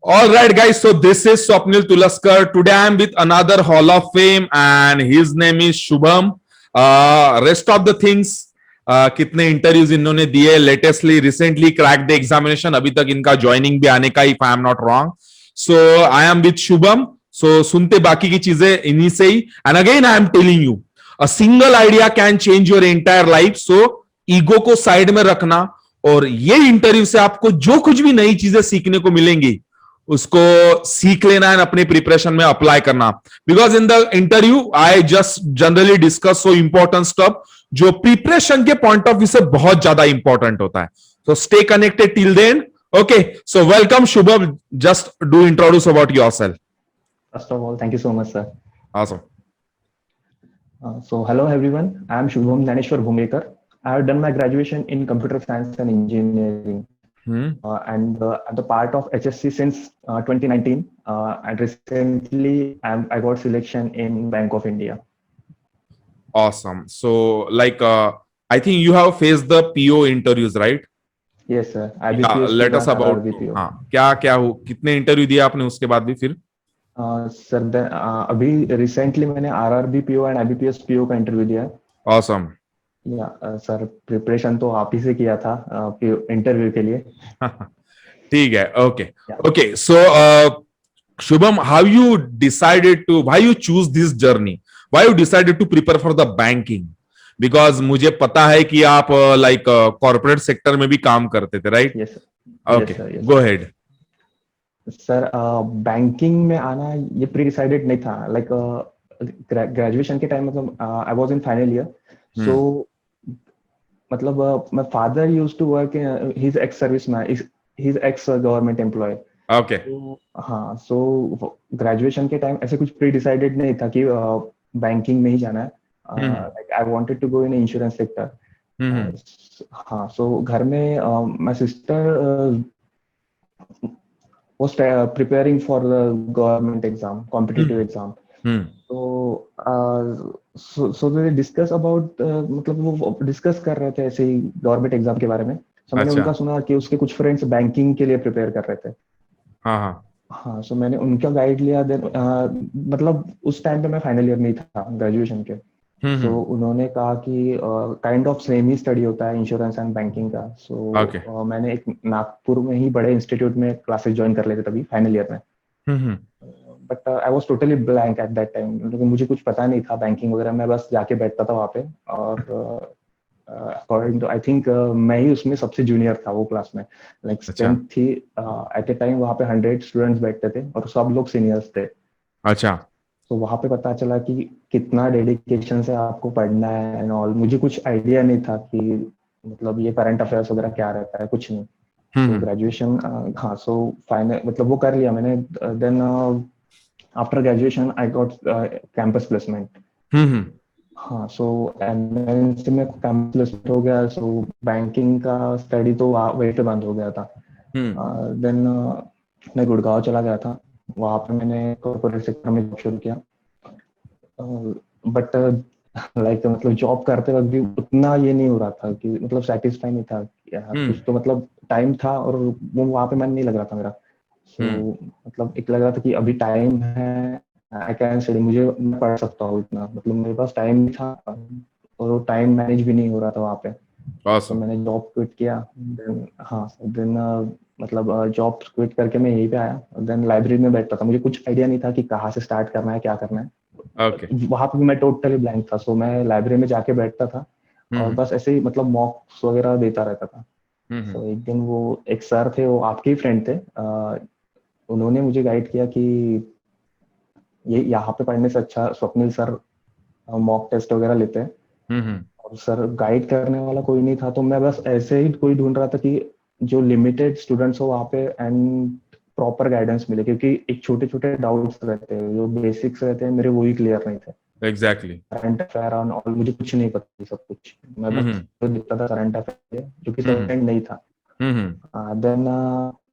All right, guys. So this is Swapnil Tulaskar. Today I am with another Hall of Fame, and his name is Shubham. Rest of the things, कितने interviews इन्होंने दिए latestly, recently crack the examination, अभी तक इनका joining भी आने का, if I am not wrong. So I am with Shubham. So सुनते बाकी की चीजें इन्हीं से ही. And again I am telling you, a single idea can change your entire life. So ego को साइड में रखना, और ये इंटरव्यू से आपको जो कुछ भी नई चीजें सीखने को मिलेंगी उसको सीख लेना है, अपने प्रिपरेशन में अप्लाई करना. Because in the interview I just generally discuss so important stuff जो प्रिपरेशन के पॉइंट ऑफ व्यू से बहुत ज्यादा इंपॉर्टेंट होता है. So stay connected till then. Okay, so welcome Shubham. Just do introduce about yourself. First of all, thank you so much, sir. Awesome. So, hello everyone. I am Shubham Dhaneshwar Bhumekar. I have done my graduation in computer science and engineering, and I'm the part of HSC since 2019. And recently, I got selection in Bank of India. Awesome. So, like, I think you have faced the PO interviews, right? Yes, sir. Let us about. हाँ, क्या हो, कितने interview दिए आपने उसके बाद भी फिर? सर अभी रिसेंटली मैंने RRB PO and IBPS PO का इंटरव्यू दिया है. Awesome. या सर, प्रिपरेशन तो आप ही से किया था इंटरव्यू के लिए. ठीक है. Okay okay. So Shubham, how you decided to, why you choose this journey, why you decided to prepare for the banking? Because मुझे पता है कि आप लाइक कॉर्पोरेट सेक्टर में भी काम करते थे, right? Yes sir. Okay, go ahead. Sir, banking में आना ये प्री डिसाइडेड नहीं था. लाइक ग्रेजुएशन के टाइम, मतलब I was in final year. So मतलब my father used to work, he is ex service man, he is ex government employ. Okay. हाँ, so graduation के टाइम ऐसे कुछ प्री डिसाइडेड नहीं था कि बैंकिंग में ही जाना है. Like I wanted to go in insurance sector. हाँ, सो घर में my sister was preparing for the government exam, competitive exam. So they discuss about, मतलब वो डिस्कस कर रहे थे ऐसे ही गवर्नमेंट एग्जाम के बारे में. तो मैंने उनका सुना कि उसके कुछ फ्रेंड्स बैंकिंग के लिए प्रिपेयर कर रहे थे. हाँ, सो मैंने उनका गाइड लिया. देन मतलब उस टाइम पे मैं फाइनल ईयर में था ग्रेजुएशन के. तो उन्होंने कहा कि kind of same he study होता है इंश्योरेंस एंड बैंकिंग का. सो मैंने एक नागपुर में ही बड़े इंस्टीट्यूट में क्लासेस ज्वाइन कर लेते तभी फाइनल ईयर में. But I was totally blank at that time, क्योंकि मुझे कुछ पता नहीं था बैंकिंग वगैरह. मैं बस जाके बैठता था वहाँ पे, और अकॉर्डिंग टू आई थिंक मैं ही उसमें सबसे जूनियर था वो क्लास में. लाइक स्ट्रेंथ थी एट ए टाइम वहाँ पे 100 स्टूडेंट्स बैठते थे और सब लोग सीनियर्स थे. अच्छा. तो वहां पे पता चला कि कितना डेडिकेशन से आपको पढ़ना है एंड ऑल. मुझे कुछ आइडिया नहीं था कि मतलब ये करंट अफेयर्स वगैरह क्या रहता है, कुछ नहीं. तो ग्रेजुएशन, हाँ, सो फाइनल मतलब वो कर लिया मैंने. Then after graduation I got campus placement. हाँ, सो एमएनसी में कैंपस प्लेसमेंट हो गया. सो बैंकिंग का स्टडी तो वहीं पे बंद हो गया था. देन मैं गुड़गांव चला गया था. वहां पे मैंने कॉर्पोरेट सेक्टर में जॉब शुरू किया. बट लाइक मतलब जॉब करते वक्त भी उतना ये नहीं हो रहा था कि मतलब सेटिस्फाई नहीं था कुछ. तो मतलब टाइम था और वो वहां पे मन नहीं लग रहा था मेरा. सो मतलब एक लग रहा था कि अभी टाइम है, आई कैन स्टडी, मुझे मैं पढ़ सकता हूँ इतना. मतलब मेरे पास टाइम था और वो टाइम मैनेज भी नहीं हो रहा था वहाँ पे. तो मैंने जॉब क्विट किया. देन मतलब जॉब क्विट करके मैं यहीं पे आया. देन लाइब्रेरी में बैठता था. मुझे कुछ आइडिया नहीं था कि कहाँ से स्टार्ट करना है, क्या करना है. वहां पे मैं टोटली ब्लैंक था. सो मैं लाइब्रेरी में जाके बैठता था और बस ऐसे ही मतलब मॉक्स वगैरह देता रहता था. तो एक दिन वो एक सर थे, वो आपके ही फ्रेंड थे. उन्होंने मुझे गाइड किया कि ये यहाँ पे पढ़ने से अच्छा स्वप्निल सर मॉक टेस्ट वगैरह लेते हैं. और सर गाइड करने वाला कोई नहीं था. तो मैं बस ऐसे ही कोई ढूंढ रहा था कि जो लिमिटेड स्टूडेंट्स हो वहाँ पे एंड प्रॉपर गाइडेंस मिले, क्योंकि एक छोटे छोटे डाउट्स रहते हैं, जो बेसिक्स रहते हैं मेरे वो ही क्लियर नहीं थे. एग्जैक्टली. करंट अफेयर और मुझे कुछ नहीं पता सब कुछ. मैं बस तो दिखता था करंट अफेयर जो कि सब्जेक्ट नहीं था. देन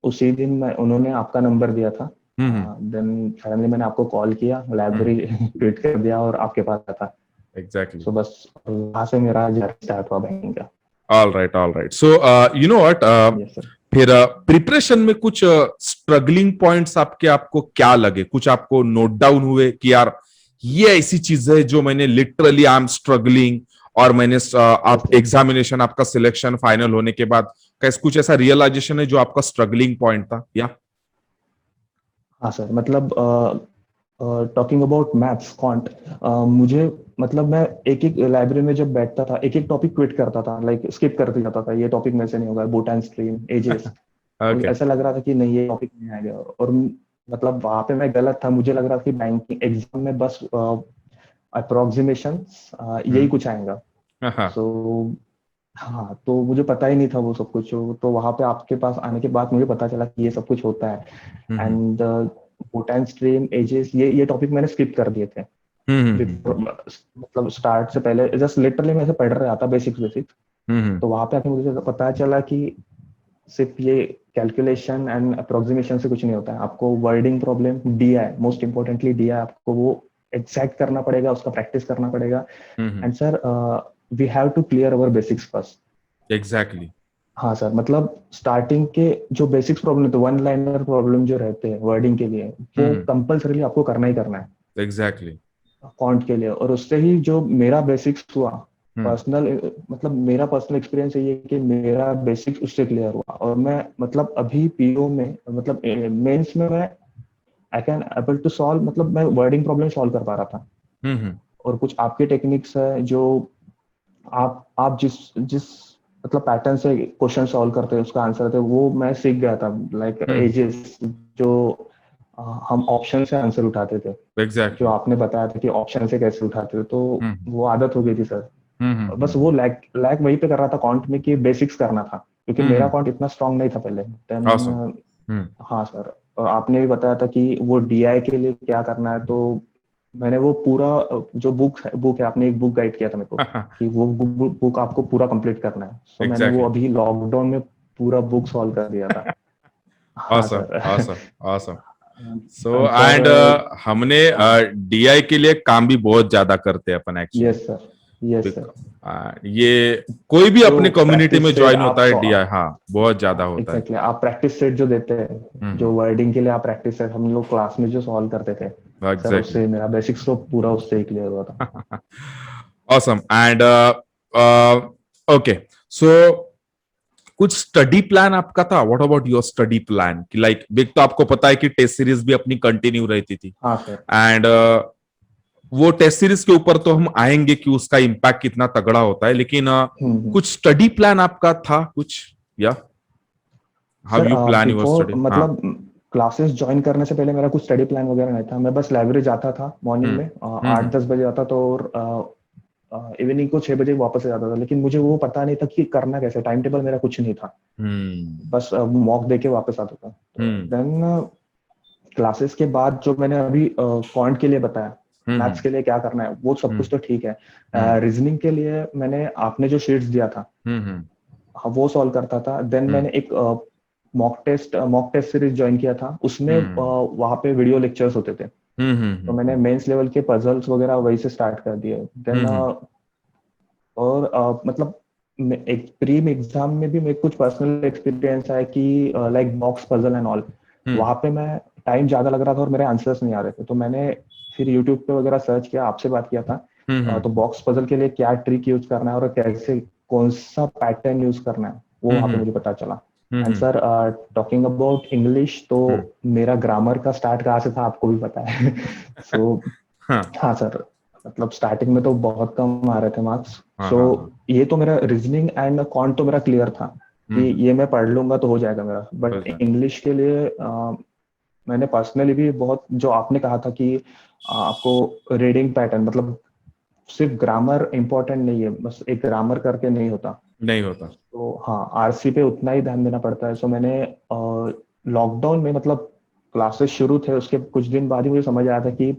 उसी दिन मैं उन्होंने आपका नंबर दिया था. देन सडनली मैंने आपको कॉल किया, लाइब्रेरी ट्वीट कर दिया और आपके पास था. Exactly. सो बस वहां से मेरा जर्नी स्टार्ट हुआ बैंकिंग का. All right. So, you know what? Yes, sir. फिर प्रिपरेशन में कुछ स्ट्रगलिंग पॉइंट्स आपको क्या लगे, कुछ आपको नोट डाउन हुए कि यार ये ऐसी चीज है जो मैंने लिटरली आई एम स्ट्रगलिंग, और मैंने आप जैसे एग्जामिनेशन आपका सिलेक्शन फाइनल होने के बाद कैसे कुछ ऐसा रियलाइजेशन है जो आपका स्ट्रगलिंग पॉइंट था या? हाँ सर, मतलब टॉकिंग अबाउट मैथ्स क्वांट, मुझे मतलब मैं एक एक लाइब्रेरी में जब बैठता था एक एक टॉपिक क्विट करता था, लाइक स्किप कर जाता था, ये टॉपिक मेरे से नहीं होगा, बूटान स्ट्रीम एजेस। तो ओके। ऐसा लग रहा था कि नहीं, ये टॉपिक नहीं आएगा। और मतलब वहां पे मैं गलत था, मुझे लग रहा था कि बैंकिंग एग्जाम में बस अप्रोक्सीमेशन यही हम्म। कुछ आएगा। हाँ। सो हाँ, तो मुझे पता ही नहीं था वो सब कुछ। तो वहां पे आपके पास आने के बाद मुझे पता चला कि ये सब कुछ होता है। हम्म। एंड बूटान स्ट्रीम एजेस, ये टॉपिक मैंने स्किप कर दिए थे। हम्म। मतलब स्टार्ट से पहले जस्ट लिटरली मैं ऐसे पढ़ रहा था, बेसिक्स बेसिक्स। हम्म। तो वहां पे आके मुझे पता चला कि सिर्फ ये कैलकुलेशन एंड अप्रोक्सीमेशन से कुछ नहीं होता है। आपको wording problem, DI, most importantly DI, आपको वो एग्जैक्ट करना पड़ेगा, उसका प्रैक्टिस करना पड़ेगा। And sir, we have to clear our basics first. Exactly. हाँ सर, मतलब स्टार्टिंग के जो बेसिक्स प्रॉब्लम थे, वन लाइनर प्रॉब्लम जो रहते हैं वर्डिंग के लिए, वो हम्म। कंपल्सरीली आपको करना ही करना है एग्जैक्टली। फॉन्ट के लिए। और उससे ही जो मेरा बेसिक्स हुआ, हम्म। पर्सनल, मतलब मेरा पर्सनल एक्सपीरियंस ये है कि मेरा बेसिक्स उससे क्लियर हुआ। और मैं मतलब अभी पीओ में, मतलब मेंस में मैं I can able to solve, मतलब मैं वर्डिंग प्रॉब्लम सॉल्व कर पा रहा था। हम्म। और कुछ आपके टेक्निक्स है जो आप जिस जिस मतलब पैटर्न से क्वेश्चन सॉल्व करते हैं, उसका आंसर थे, वो मैं सीख गया था। लाइक हम्म। एजेस, जो हम ऑप्शन से आंसर उठाते थे, जो एग्जैक्टली। आपने बताया था कि ऑप्शन से कैसे उठाते थे, तो हम्म। वो आदत हो गई थी सर। बस हम्म। वो लैक लैक वहीं पे कर रहा था कॉन्ट में, कि बेसिक्स करना था, क्योंकि मेरा हम्म। कॉन्ट इतना स्ट्रांग नहीं था पहले। ऑसम। देन हम्म। हाँ सर, और आपने भी बताया था कि वो डीआई के लिए क्या करना है। तो मैंने वो पूरा जो बुक है, आपने एक बुक गाइड किया था मेरे को कि वो बुक आपको पूरा कंप्लीट करना है। सो मैंने वो एग्जैक्टली। अभी लॉकडाउन में पूरा बुक सॉल्व कर दिया था। हाँ awesome. Sir. Awesome. Awesome. So sir, and हमने हाँ डीआई के लिए काम भी बहुत ज्यादा करते हैं अपन actually. Yes sir, yes sir. ये कोई भी जो अपने कम्युनिटी में प्रैक्टिस सेट ज्वाइन होता आप है डीआई, हाँ बहुत ज्यादा होता है। एग्जैक्टली आप प्रैक्टिस सेट जो देते हैं, जो हम्म। वर्डिंग के लिए आप प्रैक्टिस सेट हम लोग क्लास में जो सॉल्व करते थे, सर एग्जैक्टली। उससे मेरा बेसिक्स तो पूरा उससे ही क्लियर हुआ था। Awesome and okay. सो कुछ स्टडी प्लान आपका था? What about your study plan कि लाइक बिग, तो आपको पता है कि टेस्ट सीरीज भी अपनी कंटिन्यू रहती थी, हाँ सर। एंड वो टेस्ट सीरीज के ऊपर तो हम आएंगे कि उसका इम्पैक्ट कितना तगड़ा होता है, लेकिन हम्म। कुछ स्टडी प्लान आपका था कुछ या how sir, you plan your before study? हाँ। मतलब क्लासेस ज्वाइन करने से पहले मेरा कुछ स्टडी प्लान वगैरह नहीं था। मैं बस लाइब्रेरी जाता था मॉर्निंग हम्म। में, 8-10 बजे आता था, और इवनिंग को 6 बजे वापस आ जाता था। लेकिन मुझे वो पता नहीं था कि करना कैसे, टाइम टेबल मेरा कुछ नहीं था। हम्म। बस मॉक दे के वापस आता था। तो हम्म। देन क्लासेस के बाद जो मैंने अभी क्वांट के लिए बताया, मैथ्स हम्म। के लिए क्या करना है, वो सब हम्म। कुछ तो ठीक है। हम्म। रीजनिंग के लिए मैंने, आपने जो शीट्स दिया था, हम्म। हाँ वो सॉल्व करता था। देन हम्म। मैंने एक मॉक टेस्ट सीरीज ज्वाइन किया था, उसमें हम्म। वहाँ पे वीडियो लेक्चर्स होते थे। तो मैंने हम्म। मेंस लेवल के पजल्स वगैरह वही से स्टार्ट कर दिए। देन हम्म। और मतलब एक प्री एग्जाम में भी मेरे कुछ पर्सनल एक्सपीरियंस है कि like box puzzle and all, hmm. वहाँ पे मैं टाइम ज्यादा लग रहा था और मेरे आंसर्स नहीं आ रहे थे। तो मैंने फिर यूट्यूब पे वगैरह सर्च किया, आपसे बात किया था। तो हम्म। बॉक्स पजल के लिए क्या ट्रिक यूज करना है और कैसे, कौन सा पैटर्न यूज करना है, वो वहाँ पे हम्म। मुझे पता चला। And hmm. Sir, talking about English, तो हम्म। मेरा ग्रामर का स्टार्ट कहाँ से था आपको भी पता है। सो हाँ हाँ सर, मतलब स्टार्टिंग में तो बहुत कम आ रहे थे मार्क्स। हाँ सो हाँ हाँ। ये तो मेरा रीजनिंग एंड कॉन्ट तो मेरा क्लियर था कि हम्म। ये मैं पढ़ लूंगा तो हो जाएगा मेरा। बट बस है। इंग्लिश के लिए मैंने पर्सनली भी बहुत, जो आपने कहा था कि आपको रीडिंग पैटर्न, मतलब सिर्फ ग्रामर इंपॉर्टेंट नहीं है, बस एक ग्रामर करके नहीं होता। नहीं होता। तो हाँ, आरसी पे उतना ही ध्यान देना पड़ता है। सो मैंने लॉकडाउन में, मतलब क्लासेस शुरू थे उसके कुछ दिन बाद ही मुझे समझ आया था कि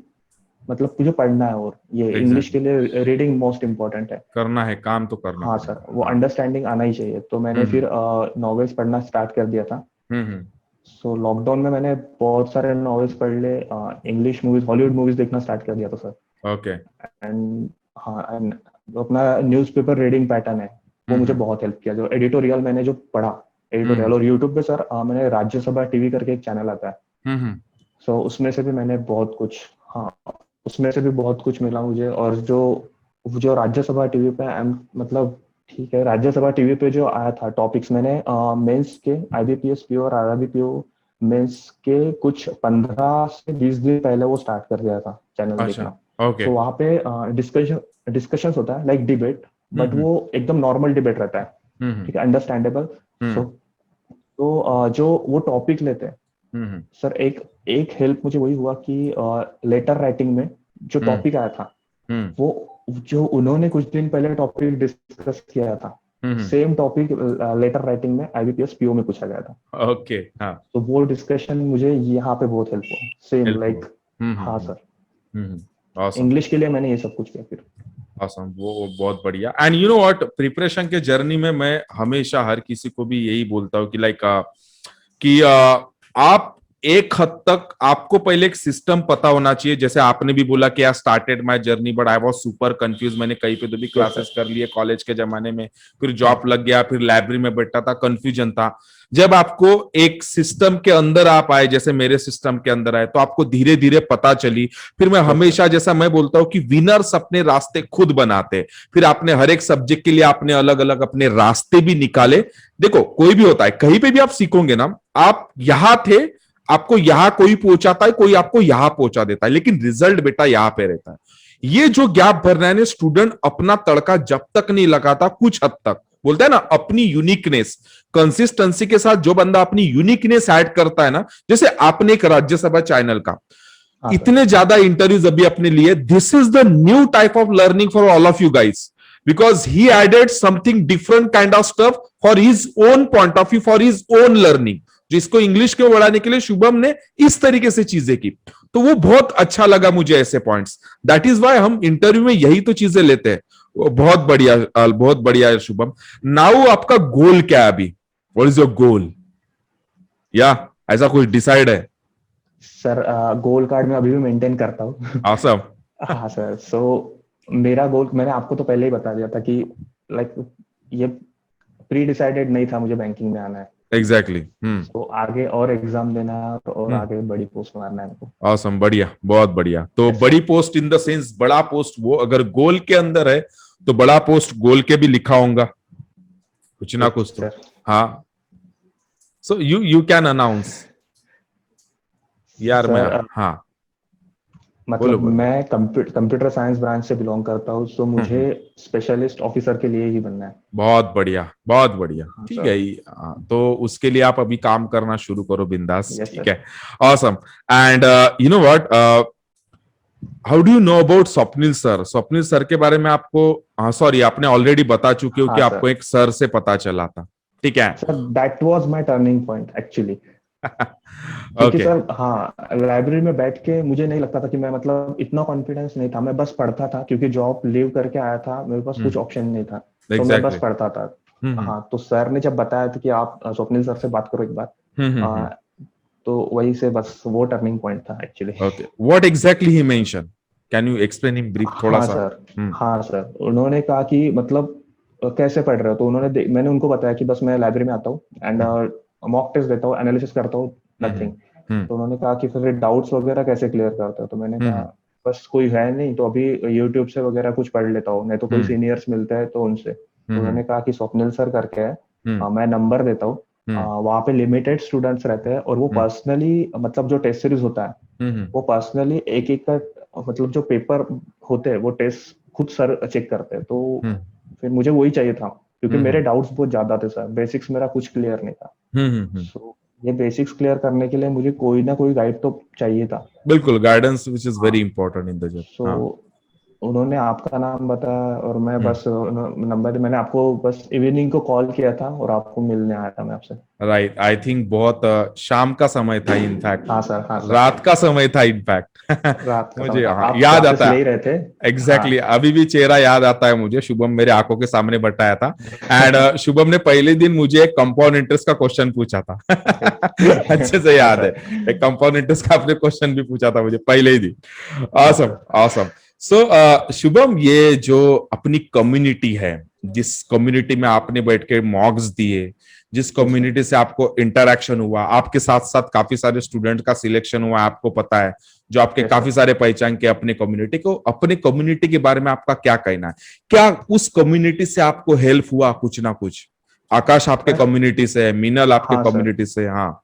मतलब मुझे पढ़ना है, और ये इंग्लिश एग्जैक्टली। के लिए रीडिंग मोस्ट इम्पोर्टेंट है। करना है, काम तो करना हाँ सर, पड़ेगा, वो हाँ। अंडरस्टैंडिंग आना ही चाहिए। तो मैंने हम्म। फिर नॉवेल्स पढ़ना स्टार्ट कर दिया था। हम्म। सो लॉकडाउन में मैंने बहुत सारे नॉवेल्स पढ़ ले, इंग्लिश मूवीज, हॉलीवुड मूवीज देखना स्टार्ट कर दिया था सर। ओके। एंड हाँ, एंड अपना न्यूज़पेपर रीडिंग पैटर्न है, वो मुझे हम्म। बहुत हेल्प किया। जो एडिटोरियल मैंने जो पढ़ा, एडिटोरियल। और यूट्यूब पे सर मैंने राज्यसभा टीवी करके एक चैनल आता है, हम्म सो उसमें से भी मैंने बहुत कुछ, हाँ उसमें से भी बहुत कुछ मिला मुझे। और जो जो राज्यसभा टीवी पे मतलब ठीक है, राज्यसभा टीवी पे जो आया था टॉपिक्स, मैंने मेंस के आईबीपीएस पीओ और आरआरबी पीओ मेंस के कुछ 15 से 20 दिन पहले वो स्टार्ट कर दिया था चैनल अच्छा देखना। ओके सो वहाँ पे डिस्कशंस होता है लाइक डिबेट, बट हम्म वो एकदम नॉर्मल डिबेट रहता है, हम्म ठीक है, अंडरस्टैंडेबल। सो हम्म तो जो वो टॉपिक लेते हैं हम्म सर, एक एक हेल्प मुझे वही हुआ कि लेटर राइटिंग में जो हम्म टॉपिक आया था, हम्म वो जो उन्होंने कुछ दिन पहले टॉपिक डिस्कस किया था, हम्म सेम टॉपिक लेटर राइटिंग में आईबीपीएस पीओ में पूछा गया था। ओके हाँ तो वो डिस्कशन मुझे यहाँ पे बहुत हेल्प हुआ, सेम हेल्प हुआ लाइक। हाँ सर, ऑसम इंग्लिश के लिए मैंने ये सब कुछ किया फिर। awesome, वो बहुत बढ़िया and you know what preparation के जर्नी में मैं हमेशा हर किसी को भी यही बोलता हूँ कि लाइक कि आप एक हद तक आपको पहले एक सिस्टम पता होना चाहिए। जैसे आपने भी बोला कि I started my journey but I was super confuse, मैंने कहीं पे तो भी यस क्लासेस सर। कर लिए कॉलेज के जमाने में, फिर जॉब लग गया, फिर लाइब्रेरी में बैठा था, कंफ्यूजन था। जब आपको एक सिस्टम के अंदर आप आए, जैसे मेरे सिस्टम के अंदर आए, तो आपको धीरे धीरे पता चली। फिर मैं यस सर। हमेशा, जैसा मैं बोलता हूँ कि विनर्स अपने रास्ते खुद बनाते। फिर आपने हर एक सब्जेक्ट के लिए आपने अलग अलग अपने रास्ते भी निकाले। देखो कोई भी होता है, कहीं पे भी आप सीखोगे ना, आप यहां थे, आपको यहां कोई पहुंचाता है, कोई आपको यहां पहुंचा देता है, लेकिन रिजल्ट बेटा यहां पे रहता है। ये जो गैप भरना है, स्टूडेंट अपना तड़का जब तक नहीं लगाता कुछ हद तक, बोलता है ना अपनी यूनिकनेस, कंसिस्टेंसी के साथ जो बंदा अपनी यूनिकनेस ऐड करता है ना, जैसे आपने एक राज्यसभा चैनल का हाँ सर। इतने ज्यादा इंटरव्यूज अभी अपने लिए, this is the new type of learning for all of you guys, because he added something different kind of stuff for his own point of view, for his own learning, जिसको English को बढ़ाने के लिए शुभम ने इस तरीके से चीजें की। तो वो बहुत अच्छा लगा मुझे ऐसे पॉइंट्स। दैट इज वाई हम इंटरव्यू में यही तो चीजें लेते हैं। बहुत बढ़िया, बहुत बढ़िया है शुभम। नाउ आपका गोल क्या है अभी? What is your goal? या ऐसा कुछ डिसाइड है? सर गोल कार्ड मैं अभी भी मेंटेन करता हूँ। आसम। हाँ सर। सो मेरा गोल मैंने आपको तो पहले ही बता दिया था कि लाइक ये प्री डिसाइडेड नहीं था मुझे बैंकिंग में आना है। एग्जैक्टली तो आगे और एग्जाम देना है और आगे बड़ी पोस्ट मारना है हमको। awesome, बढ़िया, बहुत बढ़िया। तो यस बड़ी sir. Post in the sense बड़ा पोस्ट, वो अगर गोल के अंदर है तो बड़ा पोस्ट गोल के भी लिखा होगा कुछ ना यस कुछ तो। सर। हाँ, सो यू कैन अनाउंस। यार मैं, सर हाँ बोलो मतलब बोलो। मैं कंप्यूटर साइंस ब्रांच से बिलोंग करता हूँ, तो मुझे हम्म, स्पेशलिस्ट ऑफिसर के लिए ही बनना है। बहुत बढ़िया, बहुत बढ़िया, हाँ ठीक है। सर। तो उसके लिए आप अभी काम करना शुरू करो बिंदास, यस ठीक सर। है। Awesome. And you know what, how do you know about Swapnil sir? Swapnil sir के बारे में आपको, हाँ सॉरी, आपने ऑलरेडी बता चुके हो कि हाँ आपको सर। एक सर से पता चला था, ठीक है। Sir that was my turning point actually. क्योंकि ओके। सर हाँ, लाइब्रेरी में बैठ के मुझे नहीं लगता था कि मैं मतलब इतना कॉन्फिडेंस नहीं था, मैं बस पढ़ता था क्योंकि जॉब लीव करके आया था, मेरे पास कुछ ऑप्शन नहीं था। तो मैं बस एग्जैक्टली। पढ़ता था। हाँ, तो सर ने जब बताया था कि आप स्वप्निल सर से बात करो एक बार, हम्म तो वही से बस वो टर्निंग पॉइंट था actually. Okay, what exactly he mention? Can you explain in brief थोड़ा हाँ सा? सर। हम्म हाँ सर, उन्होंने कहा कि मतलब कैसे पढ़ रहे हो, तो मैंने उनको बताया कि बस मैं लाइब्रेरी में आता हूँ एंड हम्म मॉक टेस्ट देता हूँ, एनालिसिस करता हूँ, हम्म नथिंग। हम्म तो उन्होंने कहा कि फिर डाउट्स वगैरह कैसे क्लियर करते हो, तो मैंने कहा हम्म बस कोई है नहीं तो अभी यूट्यूब से वगैरह कुछ पढ़ लेता हूँ, नहीं तो कोई हम्म सीनियर्स मिलते हैं तो उनसे। तो हम्म उन्होंने कहा कि स्वप्निल सर करके है, हम्म मैं नंबर देता हूँ। हम्म वहाँ पे लिमिटेड स्टूडेंट्स रहते हैं और वो हम्म पर्सनली मतलब जो टेस्ट सीरीज होता है, हम्म वो पर्सनली एक एक का मतलब जो पेपर होते हैं वो टेस्ट खुद सर चेक करते हैं। तो हम्म फिर मुझे वही चाहिए था क्योंकि हम्म मेरे डाउट्स बहुत ज्यादा थे सर, बेसिक्स मेरा कुछ क्लियर नहीं था। हम्म। सो ये बेसिक्स क्लियर करने के लिए मुझे कोई ना कोई गाइड तो चाहिए था। बिल्कुल, गाइडेंस विच इज हाँ। Very important in the job. So हाँ। उन्होंने आपका नाम बताया और मैं हम्म। बस नंबर, मैंने आपको बस इवनिंग को कॉल किया था और आपको मिलने आया था मैं आपसे। राइट, आई थिंक बहुत शाम का समय था इनफैक्ट, हाँ सर। हाँ सर। रात का समय था इनफैक्ट। रात का समय मुझे था, हाँ आप याद क्लासेस आता ले है। ही रहे थे। हाँ। एग्जैक्टली अभी भी चेहरा याद आता है मुझे, शुभम मेरे आंखों के सामने बैठाया था। एंड शुभम ने पहले दिन मुझे एक कंपाउंड इंटरेस्ट का क्वेश्चन पूछा था। अच्छे से हाँ याद है, सर। एक कंपाउंड इंटरेस्ट का आपने क्वेश्चन भी पूछा था मुझे पहले ही दिन। हाँ ऑसम, सर। ऑसम। सो शुभम, ये जो अपनी कम्युनिटी है, जिस कम्युनिटी में आपने बैठ के मॉक्स दिए, जिस कम्युनिटी से आपको इंटरेक्शन हुआ, आपके साथ साथ काफी सारे स्टूडेंट का सिलेक्शन हुआ, आपको पता है, जो आपके Yes, काफी sir. सारे पहचान के अपने कम्युनिटी को, अपने कम्युनिटी के बारे में आपका क्या कहना है? क्या उस कम्युनिटी से आपको हेल्प हुआ कुछ ना कुछ? आकाश आपके सर कम्युनिटी से है, मीनल आपके हाँ सर। कम्युनिटी से, हाँ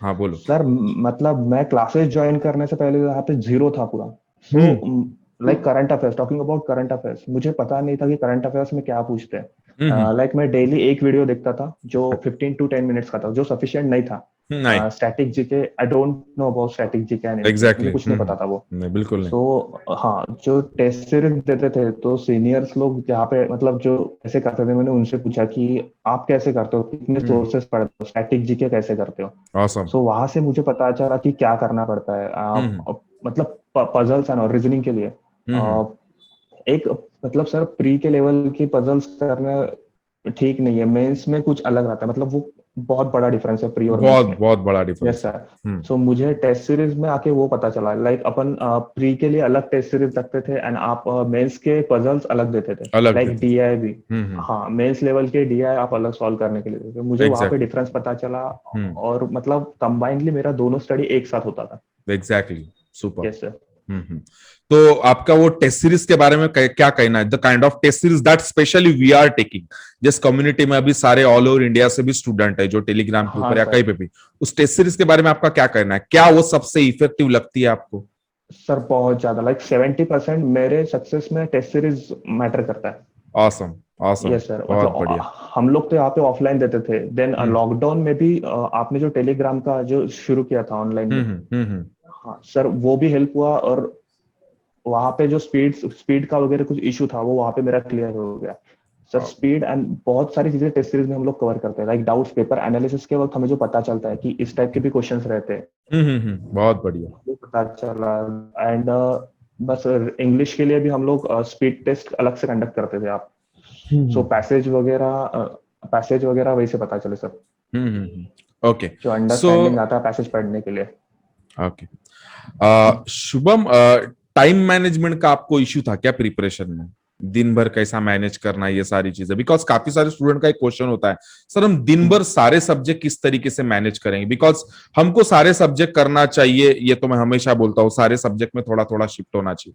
हाँ बोलो। सर मतलब मैं क्लासेस ज्वाइन करने से पहले यहाँ पे जीरो था पूरा। So hmm like current affairs, talking about current affairs, मुझे पता नहीं था कि करंट अफेयर्स में क्या पूछते हम्म हैं। लाइक मैं डेली एक वीडियो देखता था जो 15 to 10 मिनट्स का था, जो सफिशिएंट नहीं था। नहीं, static GK, I don't know about static GK and anything, मुझे एग्जैक्टली, कुछ नहीं पता था वो। नहीं बिल्कुल नहीं। सो हाँ, जो टेस्ट सीरीज देते थे तो सीनियर्स लोग जहाँ पे मतलब जो कैसे करते थे, मैंने उनसे पूछा कि आप कैसे करते हो, कितने हम्म, सोर्सेस पढ़ते हो, स्टैटिक जीके कैसे करते हो। awesome। सो वहां से मुझे पता चला कि क्या करना पड़ता है। हम्म मतलब पजल्स एंड रीजनिंग के लिए हम्म अ, एक मतलब सर प्री के लेवल की पजल्स करना ठीक नहीं है, मेंस में कुछ अलग रहता है, मतलब वो बहुत बड़ा डिफरेंस है प्री और मेंस बहुत में। बहुत बड़ा यस डिफरेंस है। सर। सो मुझे टेस्ट सीरीज में आके वो पता चला, लाइक अपन प्री के लिए अलग टेस्ट सीरीज रखते थे एंड आप मेंस के पजल्स अलग देते थे, अलग लाइक देते थे। डीआई भी। हम्म, हाँ, मेंस लेवल के डीआई आप अलग सॉल्व करने के लिए देते थे, मुझे वहां पे एग्जैक्टली। डिफरेंस पता चला। हम्म, और मतलब कंबाइंडली मेरा दोनों स्टडी एक साथ होता था। Exactly, super. Yes sir. तो आपका वो टेस्ट सीरीज के बारे में क्या कहना है? The kind of test series that specially we are taking, जिस कम्युनिटी में अभी सारे ऑल ओवर इंडिया से भी स्टूडेंट है जो टेलीग्राम के हाँ ऊपर या कहीं सर। पे भी, उस टेस्ट सीरीज के बारे में आपका क्या कहना है? क्या वो सबसे इफेक्टिव लगती है आपको? सर बहुत ज्यादा, लाइक 70% मेरे सक्सेस में टेस्ट सीरीज मैटर करता है। ऑसम, ऑसम, यस सर, मतलब बहुत बढ़िया। हम लोग तो यहाँ पे ऑफलाइन देते थे, देन हम्म लॉकडाउन में भी आपने जो टेलीग्राम का जो शुरू किया था ऑनलाइन में। हम्म। हाँ सर, वो भी हेल्प हुआ। और वहाँ पे जो स्पीड का वगैरह कुछ इशू था, वो वहाँ पे मेरा क्लियर हो गया। सर स्पीड एंड बहुत सारी चीजें टेस्ट सीरीज में हम लोग कवर करते हैं, लाइक डाउट्स, पेपर एनालिसिस के वक्त हमें जो पता चलता है कि इस टाइप के भी क्वेश्चंस रहते हैं, बहुत बढ़िया। वो पता चला। एंड बस इंग्लिश के लिए भी हम लोग स्पीड टेस्ट अलग से कंडक्ट करते थे आप। सो हम्म पैसेज वगैरह वही से पता चले सर, ओके। जो सो अंडरस्टैंडिंग आता है पैसेज पढ़ने के लिए। ओके, शुभम, टाइम मैनेजमेंट का आपको इश्यू था क्या प्रिपरेशन में? दिन भर कैसा मैनेज करना है, ये सारी चीजें, बिकॉज काफी सारे स्टूडेंट का एक क्वेश्चन होता है, सर हम दिन भर सारे सब्जेक्ट किस तरीके से मैनेज करेंगे? बिकॉज हमको सारे सब्जेक्ट करना चाहिए, ये तो मैं हमेशा बोलता हूँ, सारे सब्जेक्ट में थोड़ा थोड़ा शिफ्ट होना चाहिए।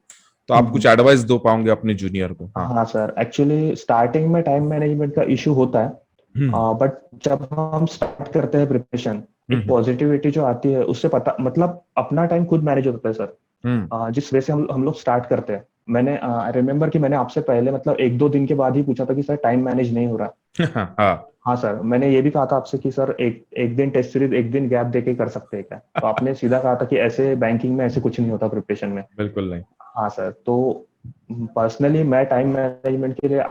तो आप कुछ एडवाइस दो पाओगे अपने जूनियर को? हाँ। हाँ सर, एक्चुअली स्टार्टिंग में टाइम मैनेजमेंट का इशू होता है। हम्म बट जब हम स्टार्ट करते हैं प्रिपरेशन, एक हम्म पॉजिटिविटी जो आती है उससे पता, मतलब अपना टाइम खुद मैनेज होता है सर। हम्म जिस वजह से हम लोग स्टार्ट करते हैं। मैंने आई रिमेम्बर कि मैंने आपसे पहले मतलब एक दो दिन के बाद ही पूछा था कि सर टाइम मैनेज नहीं हो रहा। हाँ, हाँ सर, मैंने ये भी कहा था आपसे कि सर एक एक दिन टेस्ट सीरीज, एक दिन गैप देके कर सकते हैं क्या, तो आपने सीधा कहा था कि ऐसे बैंकिंग में ऐसे कुछ नहीं होता प्रिपरेशन में। बिल्कुल नहीं। हाँ सर, तो पर्सनली मैं टाइम मैनेजमेंट के लिए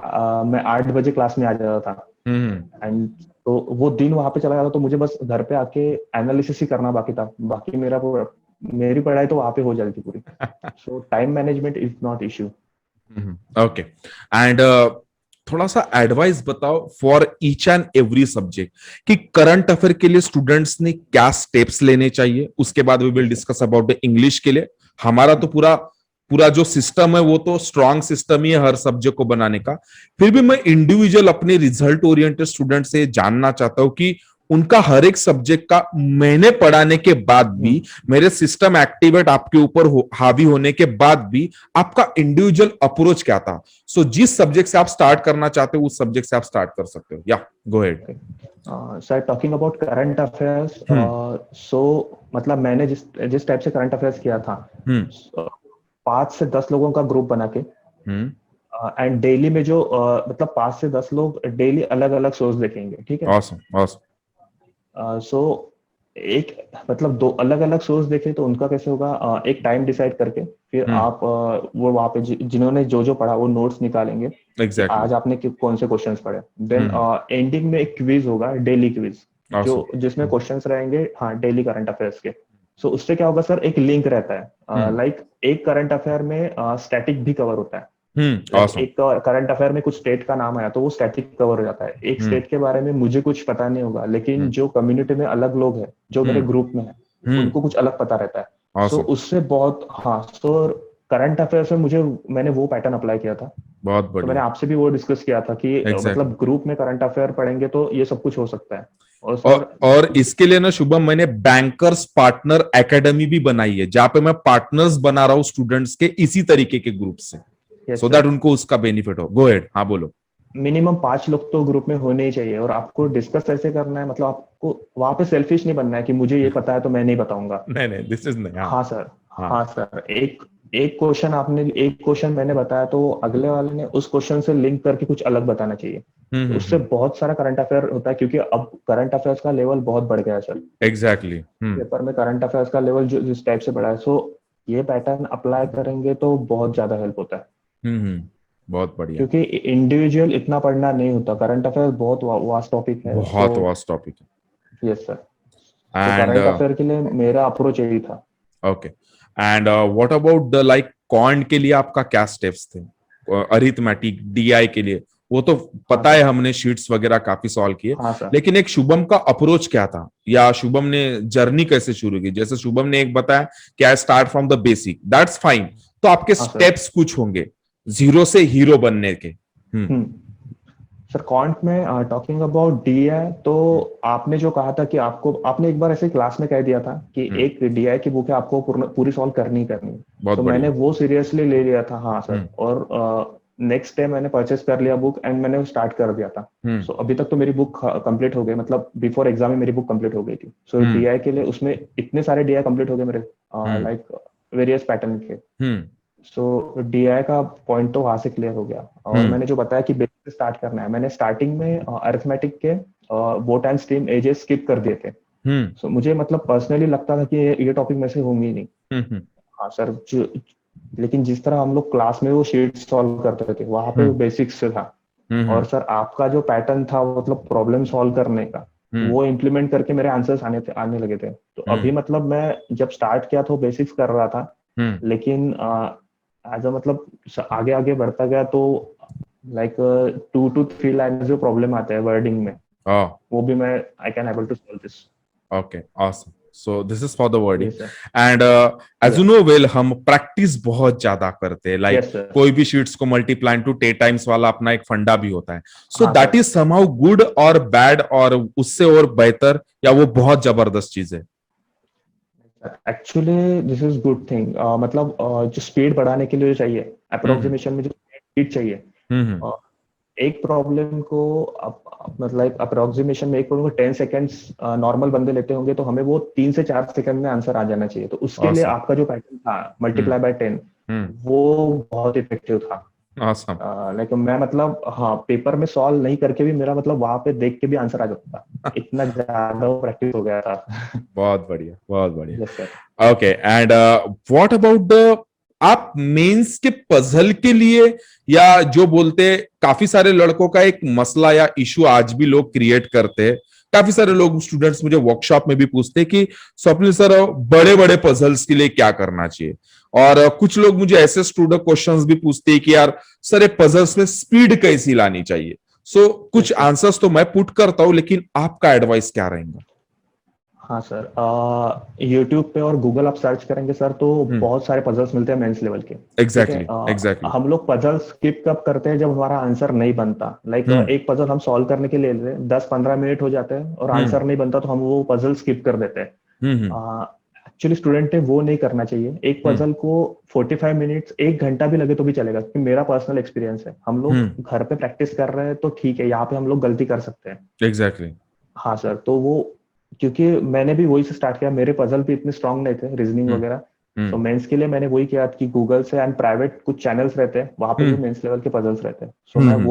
मैं 8 बजे क्लास में आ जाता था। हम्म एंड तो वो दिन वहां पे चला जाता, तो मुझे बस घर पे आके एनालिसिस ही करना बाकी था, बाकी मेरी पढ़ाई तो वहां पे हो जाती थी पूरी। सो time management is not issue. Okay, and थोड़ा सा एडवाइस बताओ for each and every subject, कि करंट अफेयर के लिए स्टूडेंट्स ने क्या स्टेप्स लेने चाहिए, उसके बाद we will yes discuss about the English के लिए। हमारा तो पूरा पूरा जो सिस्टम है वो तो स्ट्रॉन्ग सिस्टम ही है हर सब्जेक्ट को बनाने का। फिर भी मैं इंडिविजुअल अपने रिजल्ट ओरिएंटेड स्टूडेंट से जानना चाहता हूं कि उनका हर एक सब्जेक्ट का मैंने पढ़ाने के बाद भी, मेरे सिस्टम एक्टिवेट आपके ऊपर हावी होने के बाद भी, आपका इंडिविजुअल अप्रोच क्या था? सो जिस सब्जेक्ट से आप स्टार्ट करना चाहते हो उस सब्जेक्ट से आप स्टार्ट कर सकते हो, या go head. Sir, talking about current affairs, hmm so मतलब मैंने जिस जिस टाइप से करंट अफेयर्स किया था, हम्म 5 से 10 लोगों का ग्रुप बना के, हम्म एंड डेली में जो मतलब 5 से 10 लोग डेली अलग अलग सोर्स देखेंगे, ठीक है। Awesome, awesome. सो एक मतलब दो अलग अलग सोर्स देखे तो उनका कैसे होगा, एक टाइम डिसाइड करके फिर हम्म, आप वो वहाँ पे जिन्होंने जो जो पढ़ा वो नोट्स निकालेंगे कि एग्जैक्टली। आज आपने कौन से क्वेश्चंस पढ़े। देन हम्म, एंडिंग में एक क्विज होगा, डेली क्विज, जो ऑसम। जिसमें क्वेश्चंस रहेंगे, हाँ, डेली करंट अफेयर्स के। सो उससे क्या होगा सर, एक लिंक रहता है, हम्म लाइक एक करंट अफेयर में स्टैटिक भी कवर होता है। Like awesome. एक करंट अफेयर में कुछ स्टेट का नाम आया तो वो स्टैटिक कवर हो जाता है, एक हम्म स्टेट के बारे में मुझे कुछ पता नहीं होगा, लेकिन हम्म जो कम्युनिटी में अलग लोग हैं जो मेरे हम्म ग्रुप में है, उनको कुछ अलग पता रहता है। So awesome. उससे बहुत, हाँ, सो करंट अफेयर्स में मुझे मैंने वो पैटर्न अप्लाई किया था। बहुत तो मैंने बढ़िया। आपसे भी वो डिस्कस किया था कि एग्जैक्टली। मतलब ग्रुप में करंट अफेयर पढ़ेंगे तो ये सब कुछ हो सकता है। और सर और इसके लिए ना शुभम, मैंने बैंकर्स पार्टनर एकेडमी भी बनाई है, जहां पे मैं पार्टनर्स बना रहा हूँ स्टूडेंट्स के इसी तरीके के ग्रुप से, यस सो दैट सर, उनको उसका बेनिफिट हो। गो अहेड, हाँ बोलो। मिनिमम 5 लोग तो ग्रुप में होने ही चाहिए, और आपको डिस्कस ऐसे करना है, मतलब आपको वहां पे सेल्फिश नहीं बनना है कि मुझे ये पता है तो मैं नहीं बताऊंगा। नहीं नहीं, दिस इज नहीं। हाँ। हाँ सर। हाँ। हाँ सर, एक एक क्वेश्चन आपने, एक क्वेश्चन मैंने बताया तो अगले वाले ने उस क्वेश्चन से लिंक करके कुछ अलग बताना चाहिए। तो उससे हम्म। बहुत सारा करंट अफेयर होता है, क्योंकि अब करंट अफेयर्स का लेवल बहुत बढ़ गया है सर। एग्जैक्टली। पेपर में करंट अफेयर्स का लेवल जो जिस टाइप से बढ़ा है, सो ये पैटर्न अप्लाई करेंगे तो बहुत ज्यादा हेल्प होता है। बहुत बढ़िया। क्योंकि इंडिविजुअल इतना पढ़ना नहीं होता, करंट अफेयर बहुत वास्ट टॉपिक है। सो बहुत वास्ट टॉपिक यस सर, है। तो एंड करंट अफेयर के लिए मेरा अप्रोच यही था। Okay. And what about the like quant के लिए आपका क्या स्टेप्स थे? अरिथमेटिक, डीआई के लिए वो तो हाँ पता है, सर। हमने शीट्स वगैरह काफी सॉल्व किए, हाँ सर। लेकिन एक शुभम का अप्रोच क्या था, या शुभम ने जर्नी कैसे शुरू की? जैसे शुभम ने एक बताया कि I start from the basic, that's fine. तो आपके हाँ सर। स्टेप्स कुछ होंगे जीरो से हीरो बनने के। हम्म। सर क्वांट में टॉकिंग अबाउट डीआई, तो आपने जो कहा था कि आपको, आपने एक बार ऐसे क्लास में कह दिया था कि हम्म। एक डीआई की बुक है, आपको पूरी सॉल्व करनी ही करनी है। बहुत सो मैंने बढ़िया। वो सीरियसली ले लिया था। हाँ सर, हम्म। और नेक्स्ट डे मैंने परचेस कर लिया बुक एंड मैंने स्टार्ट कर दिया था। हम्म। सो अभी तक तो मेरी बुक कंप्लीट हो गई, मतलब बिफोर एग्जाम में मेरी बुक कंप्लीट हो गई थी। सो हम्म। डीआई के लिए उसमें इतने सारे डीआई कंप्लीट हो गए मेरे, हम्म। लाइक वेरियस पैटर्न के। हम्म। सो डीआई का पॉइंट तो वहां से क्लियर हो गया। और हम्म। मैंने जो बताया कि बेसिक से स्टार्ट करना है, मैंने स्टार्टिंग में अरिथमेटिक के boat and stream ages skip कर दिए थे। हम्म। सो मुझे मतलब पर्सनली लगता था कि ये टॉपिक में से होंगे ही नहीं। हम्म। हाँ सर, लेकिन जिस तरह हम लोग क्लास में वो शीट सॉल्व करते थे, वहां पे वो हम्म। बेसिक्स से था। और हम्म। सर आपका जो पैटर्न था मतलब प्रॉब्लम सॉल्व करने का, हम्म। वो इम्प्लीमेंट करके मेरे आंसर्स आने लगे थे। तो अभी हम्म। मतलब मैं जब स्टार्ट किया तो बेसिक्स कर रहा था, हम्म। लेकिन एज अ मतलब आगे आगे बढ़ता गया तो लाइक 2 to 3 लाइन जो प्रॉब्लम आते हैं वर्डिंग में, Oh, वो भी मैं I can able to solve this. okay, awesome. So this is for the wording. Yes sir. And as you या know well, हम प्रैक्टिस बहुत ज्यादा करते हैं, लाइक यस सर। कोई भी शीट्स को मल्टीप्लाई टू 10 टाइम्स वाला अपना एक फंडा भी होता है। सो हाँ that sir. Is somehow good और बैड, और उससे और बेहतर, या वो बहुत जबरदस्त चीज है? Actually this is good thing, मतलब जो स्पीड बढ़ाने के लिए चाहिए, हम्म। अप्रोक्सीमेशन में जो स्पीड चाहिए, हम्म। अ, एक प्रॉब्लम को मतलब अप्रोक्सीमेशन में एक प्रॉब्लम को 10 सेकेंड्स नॉर्मल बंदे लेते होंगे, तो हमें वो 3 से 4 सेकंड में आंसर आ जाना चाहिए। तो उसके लिए awesome. आपका जो पैटर्न था हम्म। मल्टीप्लाई बाय 10, हम्म। वो बहुत इफेक्टिव था। awesome. लेकिन मैं मतलब हाँ पेपर में सॉल्व नहीं करके भी मेरा मतलब वहां पे देख के भी आंसर आ जाता था, इतना ज्यादा प्रैक्टिस हो गया था। बहुत बढ़िया, बहुत बढ़िया। Yes sir. Okay. And what about the, आप मेंस के पजल के लिए, या जो बोलते हैं, काफी सारे लड़कों का एक मसला या इशू आज भी लोग क्रिएट करते हैं, काफी सारे लोग स्टूडेंट्स मुझे वर्कशॉप में भी पूछते हैं कि स्वप्निल सर, बड़े बड़े पजल्स के लिए क्या करना चाहिए? और कुछ लोग मुझे ऐसे स्टूडेंट क्वेश्चंस भी पूछते हैं कि यार सर, ये पजल्स में स्पीड कैसी लानी चाहिए? सो कुछ यस सर। आंसर्स तो मैं पुट करता हूं, लेकिन आपका एडवाइस क्या रहेगा? हाँ सर, यूट्यूब पे और गूगल आप सर्च करेंगे सर, तो हम्म। बहुत सारे पजल्स मिलते हैं मेंस लेवल के। ठीक है, एग्जैक्टली, एग्जैक्टली। हम लोग पजल स्किप कब करते हैं, जब हमारा आंसर नहीं बनता। लाइक हम्म। एक पजल हम सॉल्व करने के लिए लेते हैं, 10-15 मिनट हो जाते हैं और हम्म। आंसर नहीं बनता, तो हम वो पजल स्किप कर देते हैं। हम्म। एक्चुअली स्टूडेंट ने वो नहीं करना चाहिए। एक हम्म। पजल को 45 मिनट्स, 1 घंटा भी लगे तो भी चलेगा, क्योंकि मेरा पर्सनल एक्सपीरियंस है, हम लोग हम्म। घर पे प्रैक्टिस कर रहे हैं तो ठीक है, यहाँ पे हम लोग गलती कर सकते हैं। एग्जैक्टली। हाँ सर, तो वो क्योंकि मैंने भी वही से स्टार्ट किया, मेरे पजल भी इतने स्ट्रांग नहीं थे, रीजनिंग हम्म। वगैरह। सो हम्म। मेंस के लिए मैंने वही किया कि गूगल से एंड प्राइवेट कुछ चैनल्स रहते हैं, वहां पे भी हम्म। मेंस लेवल के पजल्स रहते हैं। सो मैं हम्म।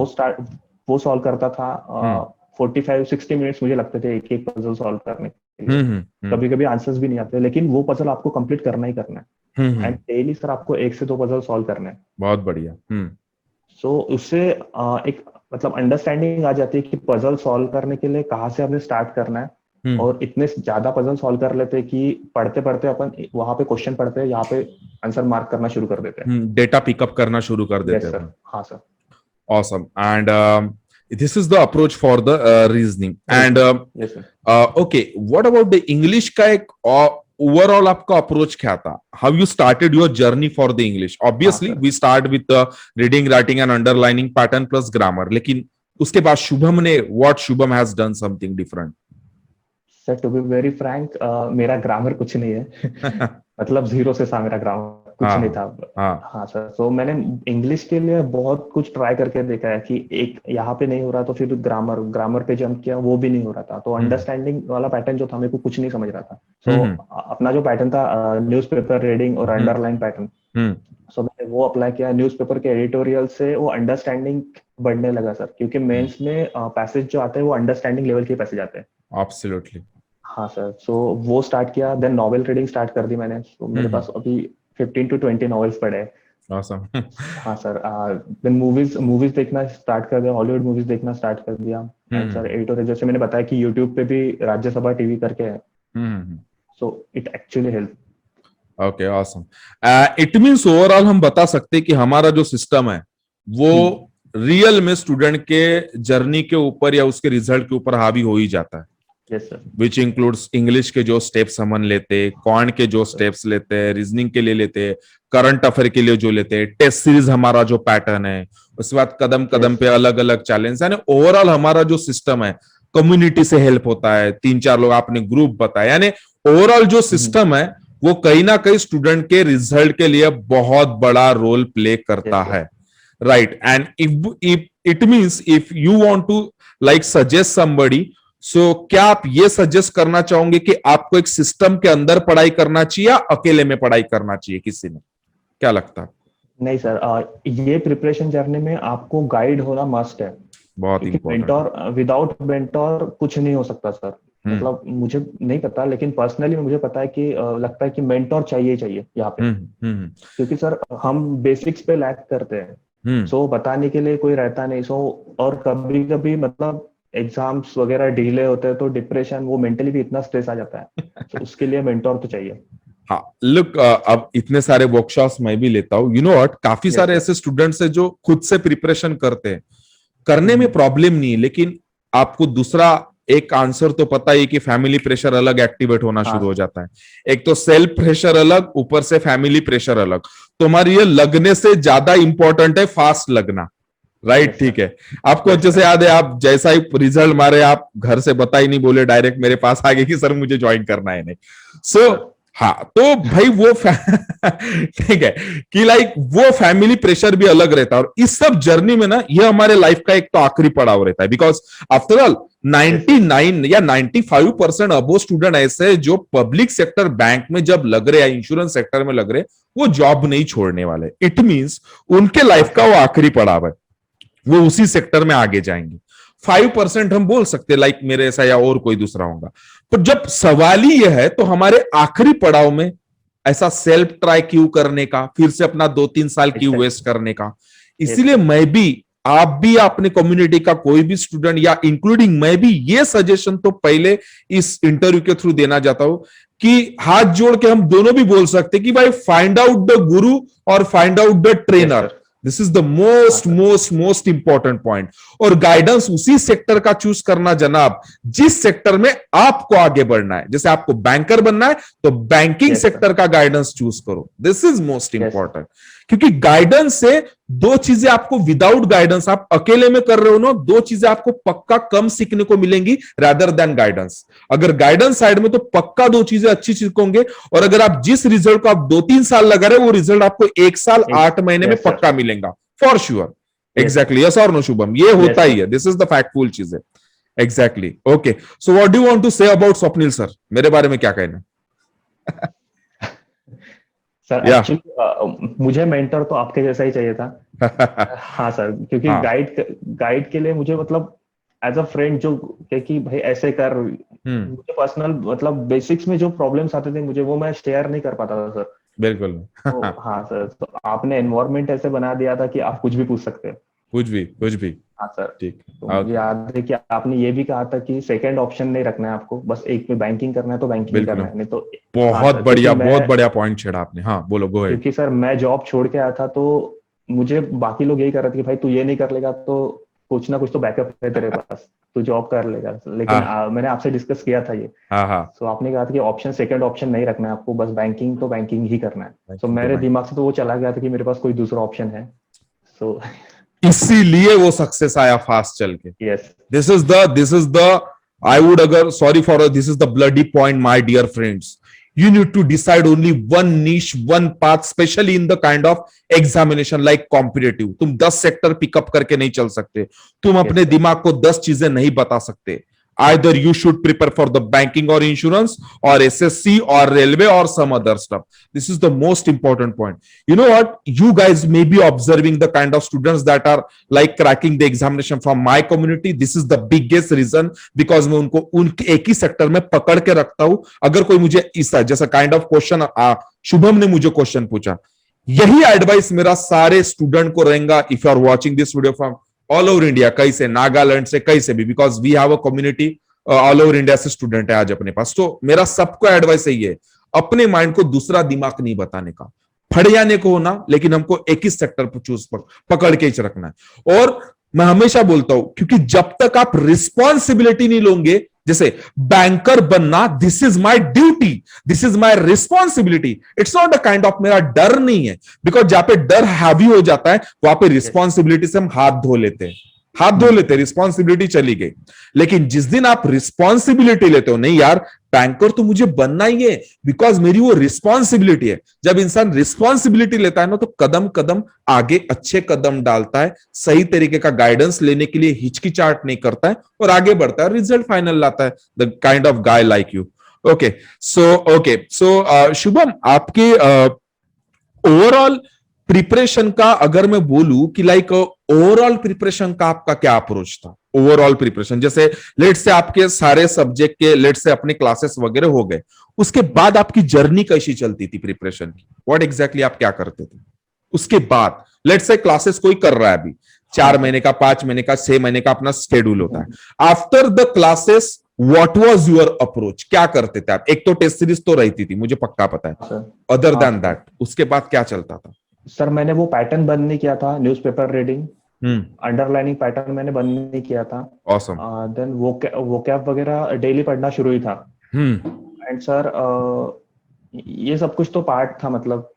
वो सॉल्व करता था। हम्म। 45-60 मिनट्स मुझे लगते थे एक एक पजल सॉल्व करने के लिए। हम्म। हम्म। कभी कभी आंसर्स भी नहीं आते, लेकिन वो पजल आपको कंप्लीट करना ही करना है। And hmm. डेली सर आपको 1 से 2 पजल सॉल्व करने हैं। बहुत बढ़िया। हम्म। सो उससे एक मतलब अंडरस्टैंडिंग आ जाती है कि पजल सॉल्व करने के लिए कहाँ से हमें स्टार्ट करना है। हम्म। और इतने ज्यादा पजल सॉल्व कर लेते हैं कि पढ़ते पढ़ते अपन वहां पे क्वेश्चन पढ़ते हैं, यहाँ पे आंसर मार्क करना शुरू कर देते हैं। डेटा पिकअप करना शुरू कर देते यस हैं सर। अपन। हाँ sir. Awesome. And this is the approach for the reasoning. And reasoning. Yes sir. okay, what about the English का एक ओवरऑल आपका अप्रोच क्या था? How you started your journey for the English? Obviously sir we start with reading writing and underlining pattern plus grammar, लेकिन उसके बाद शुभम ने what Shubham has done something different? Sir to be very frank, मेरा grammar कुछ नहीं है। मतलब zero से था मेरा ग्रामर, कुछ हाँ नहीं था। हाँ। हाँ सर, तो मैंने इंग्लिश के लिए बहुत कुछ ट्राई करके देखा है कि एक यहाँ पे नहीं हो रहा तो फिर ग्रामर ग्रामर पे जंप किया, वो भी नहीं हो रहा था। तो हम्म अंडरस्टैंडिंग वाला पैटर्न जो था मेरे को कुछ नहीं समझ रहा था। सो हम्म अपना जो पैटर्न था न्यूज़पेपर रीडिंग और हम्म अंडरलाइन पैटर्न, हम्म। सो मैंने वो अप्लाई किया। न्यूज़पेपर के एडिटोरियल से वो अंडरस्टैंडिंग बढ़ने लगा सर, क्योंकि मेंस में पैसेज जो आते हैं वो अंडरस्टैंडिंग लेवल के पैसेज आते हैं। एब्सोल्युटली। हाँ सर, सो वो स्टार्ट किया, देन नॉवेल रीडिंग स्टार्ट कर दी मैंने। तो मेरे पास अभी 15 to 20 नॉवेल्स पड़े हैं। ऑसम। हाँ सर, देन मूवीज मूवीज देखना स्टार्ट कर दिया, हॉलीवुड मूवीज देखना स्टार्ट कर दिया। एंड सर एडिटोरियल जैसे मैंने बताया कि यूट्यूब पे भी राज्यसभा टीवी करके है, hmm. So it actually help. Okay, awesome. It means overall हम बता सकते हैं कि हमारा जो सिस्टम है वो रियल में स्टूडेंट के जर्नी के ऊपर या उसके रिजल्ट के ऊपर हावी हो ही जाता है, yes sir. Which includes English के जो स्टेप्स हमन लेते, कॉन के जो स्टेप्स लेते, रीजनिंग के लिए लेते, करंट अफेयर के लिए जो लेते, टेस्ट सीरीज हमारा जो पैटर्न है, उसके बाद कदम कदम पे अलग अलग चैलेंज, यानी ओवरऑल हमारा जो सिस्टम है कम्युनिटी से हेल्प होता है, 3-4 लोग आपने ग्रुप बताया, यानी ओवरऑल जो सिस्टम है वो कहीं ना कहीं स्टूडेंट के रिजल्ट के लिए बहुत बड़ा रोल प्ले करता है, right? And if it means if you want to like suggest somebody, so क्या आप ये सजेस्ट करना चाहोगे कि आपको एक सिस्टम के अंदर पढ़ाई करना चाहिए या अकेले में पढ़ाई करना चाहिए किसी ने? क्या लगता है? नहीं सर, ये प्रिपरेशन जर्नी में आपको गाइड होना मस्ट है, बहुत क्योंकि इंपॉर्टेंट। मेंटोर विदाउट मेंटोर कुछ नहीं हो सकता सर। मतलब मुझे नहीं पता, लेकिन पर्सनली मुझे पता है कि लगता है कि मेंटोर चाहिए ही चाहिए यहाँ पे। हम्म क्योंकि सर हम बेसिक्स पे लैक करते हैं, हम्म। सो बताने के लिए कोई रहता नहीं। सो और कभी कभी मतलब एग्जाम्स वगैरह डिले होते हैं तो डिप्रेशन, वो मेंटली भी इतना स्ट्रेस आ जाता है, तो उसके लिए मेंटोर तो चाहिए। हाँ, लुक, अब इतने सारे वर्कशॉप्स मैं भी लेता हूँ, यू नो व्हाट, काफी यस सारे सर। ऐसे स्टूडेंट्स हैं जो खुद से प्रिपरेशन करते हैं, करने में प्रॉब्लम नहीं है, लेकिन आपको दूसरा एक आंसर तो पता ही कि फैमिली प्रेशर अलग एक्टिवेट होना हाँ शुरू हो जाता है। एक तो सेल्फ प्रेशर अलग, ऊपर से फैमिली प्रेशर अलग। तुम्हारी ये लगने से ज्यादा इंपॉर्टेंट है फास्ट लगना, राइट? यस ठीक सर। है। आपको अच्छे से याद है, आप जैसा ही रिजल्ट मारे आप घर से बता ही नहीं, बोले डायरेक्ट मेरे पास आ गए कि सर मुझे ज्वाइन करना है नहीं। सो हाँ, तो भाई वो ठीक है कि लाइक वो फैमिली प्रेशर भी अलग रहता है, और इस सब जर्नी में ना ये हमारे लाइफ का एक तो आखिरी पड़ाव रहता है, बिकॉज आफ्टर ऑल 99 या 95% अबो स्टूडेंट ऐसे हैं जो पब्लिक सेक्टर बैंक में जब लग रहे या इंश्योरेंस सेक्टर में लग रहे, वो जॉब नहीं छोड़ने वाले। इट मींस उनके लाइफ का वो आखिरी पड़ाव है, वो उसी सेक्टर में आगे जाएंगे। 5% हम बोल सकते हैं लाइक मेरे ऐसा या और कोई दूसरा होगा। पर जब सवाल ही यह है तो हमारे आखिरी पड़ाव में ऐसा सेल्फ ट्राई क्यों करने का, फिर से अपना 2-3 साल क्यों वेस्ट करने का? इसीलिए मैं भी, आप भी, अपने कम्युनिटी का कोई भी स्टूडेंट या इंक्लूडिंग मैं भी, ये सजेशन तो पहले इस इंटरव्यू के थ्रू देना चाहता हूं कि हाथ जोड़ के हम दोनों भी बोल सकते कि भाई फाइंड आउट द गुरु और find out the trainer. This is the most important point. और गाइडेंस उसी सेक्टर का चूज करना जनाब जिस सेक्टर में आपको आगे बढ़ना है। जैसे आपको बैंकर बनना है तो बैंकिंग सेक्टर का गाइडेंस चूज करो। दिस इज मोस्ट इंपॉर्टेंट, क्योंकि गाइडेंस से दो चीजें आपको, विदाउट गाइडेंस आप अकेले में कर रहे हो ना, दो चीजें आपको पक्का कम सीखने को मिलेंगी रादर देन गाइडेंस। अगर गाइडेंस साइड में तो पक्का दो चीजें अच्छी सीखोगे, और अगर आप जिस रिजल्ट को आप 2-3 साल लगा रहे हो वो रिजल्ट आपको 1 साल 8 महीने में पक्का मिलेगा, फॉर श्योर। एग्जैक्टली, यस और नो शुभम? ये होता ही है, दिस इज द फैक्टफुल चीज है। Exactly. Okay, so what do you want to say about Swapnil sir? मेरे बारे में क्या कहना? सर एक्चुअली मुझे मेंटर तो आपके जैसा ही चाहिए था। हाँ सर, क्योंकि गाइड के लिए मुझे मतलब एज अ फ्रेंड जो कि भाई ऐसे कर, मुझे पर्सनल मतलब बेसिक्स में जो प्रॉब्लम्स आते थे मुझे, वो मैं शेयर नहीं कर पाता था सर। बिल्कुल। तो हाँ सर, तो आपने एनवायरनमेंट ऐसे बना दिया था कि आप कुछ भी पूछ सकते हैं। कुछ भी। हाँ सर। ठीक। तो मुझे याद है कि आपने ये भी कहा था कि सेकंड ऑप्शन नहीं रखना है आपको, बस एक में बैंकिंग करना है तो बैंकिंग करना है, नहीं तो। बहुत बढ़िया, बहुत बढ़िया पॉइंट छेड़ा आपने। हाँ बोलो, गो अहेड। क्योंकि सर मैं जॉब छोड़ के आया था, तो मुझे बाकी लोग यही कर रहे थे कि भाई तू ये नहीं कर लेगा तो कुछ ना कुछ तो बैकअप है तेरे पास, तू जॉब कर लेगा। लेकिन हाँ मैंने आपसे डिस्कस किया था ये, हाँ हाँ। तो आपने कहा था कि ऑप्शन सेकंड ऑप्शन नहीं रखना है आपको, बस बैंकिंग तो बैंकिंग ही करना है। तो बैंकिंग तो मेरे बैंक, दिमाग से तो वो चला गया था कि मेरे पास कोई दूसरा ऑप्शन है। सो इसीलिए वो सक्सेस आया फास्ट चल के। Yes. This is the I would agar sorry for this is the bloody point, my dear friends. You need to decide only one niche, one path, especially in the kind of examination like competitive. तुम 10 sector pickup करके नहीं चल सकते, तुम yes अपने sir. दिमाग को 10 चीजें नहीं बता सकते। Either you should prepare for the banking or insurance or SSC or railway or some other stuff. This is the most important point. You know what? You guys may be observing the kind of students that are like cracking the examination from my community. This is the biggest reason because मैं उनको उनके एक ही sector में पकड़ के रखता हूं। अगर कोई मुझे इस जैसा काइंड ऑफ क्वेश्चन, शुभम ने मुझे क्वेश्चन पूछा, यही एडवाइस मेरा सारे स्टूडेंट को रहेगा। If you are watching this video from all over India, कहीं से, नागालैंड से, कहीं से भी, because we have a community all over India से स्टूडेंट है आज अपने पास। तो मेरा सबको एडवाइस यही है, अपने माइंड को दूसरा दिमाग नहीं बताने का, फट जाने को होना, लेकिन हमको एक ही सेक्टर पर चूज पकड़ के ही रखना है। और मैं हमेशा बोलता हूं, क्योंकि जब तक आप रिस्पॉन्सिबिलिटी नहीं लोगे, जैसे बैंकर बनना, this is my duty, this is my responsibility, it's not a kind of मेरा डर नहीं है। बिकॉज जहां पे डर हैवी हो जाता है, वहां पे रिस्पॉन्सिबिलिटी से हम हाथ धो लेते हैं, हाथ धो लेते, रिस्पॉन्सिबिलिटी चली गई। लेकिन जिस दिन आप रिस्पॉन्सिबिलिटी लेते हो, नहीं यार बैंकर तो मुझे बनना ही है बिकॉज मेरी वो रिस्पॉन्सिबिलिटी है। जब इंसान रिस्पॉन्सिबिलिटी लेता है ना, तो कदम कदम आगे अच्छे कदम डालता है, सही तरीके का गाइडेंस लेने के लिए हिचकिचाहट नहीं करता है और आगे बढ़ता है, रिजल्ट फाइनल लाता है। The kind of guy like you. Okay so Shubham, आपके ओवरऑल प्रिपरेशन का अगर मैं बोलूं कि लाइक ओवरऑल प्रिपरेशन का आपका क्या अप्रोच था? ओवरऑल प्रिपरेशन, जैसे लेट से आपके सारे सब्जेक्ट के लेट से अपने क्लासेस वगैरह हो गए, उसके बाद आपकी जर्नी कैसी चलती थी प्रिपरेशन की? व्हाट एग्जैक्टली आप क्या करते थे उसके बाद? लेट से क्लासेस कोई कर रहा है अभी, 4 महीने का, 5 महीने का, 6 महीने का अपना शेड्यूल होता है। After the classes what was your approach? क्या करते थे आप? एक तो टेस्ट सीरीज तो रहती थी, मुझे पक्का पता है, सर अदर हाँ देन दैट उसके बाद क्या चलता था? सर, मैंने वो पैटर्न बंद नहीं किया था, न्यूज़पेपर रीडिंग, हम्म। अंडरलाइनिंग पैटर्न मैंने बंद नहीं किया था। ऑसम। देन वो कैप वगैरह डेली पढ़ना शुरू ही था। हम्म। एंड सर ये सब कुछ तो पार्ट था, मतलब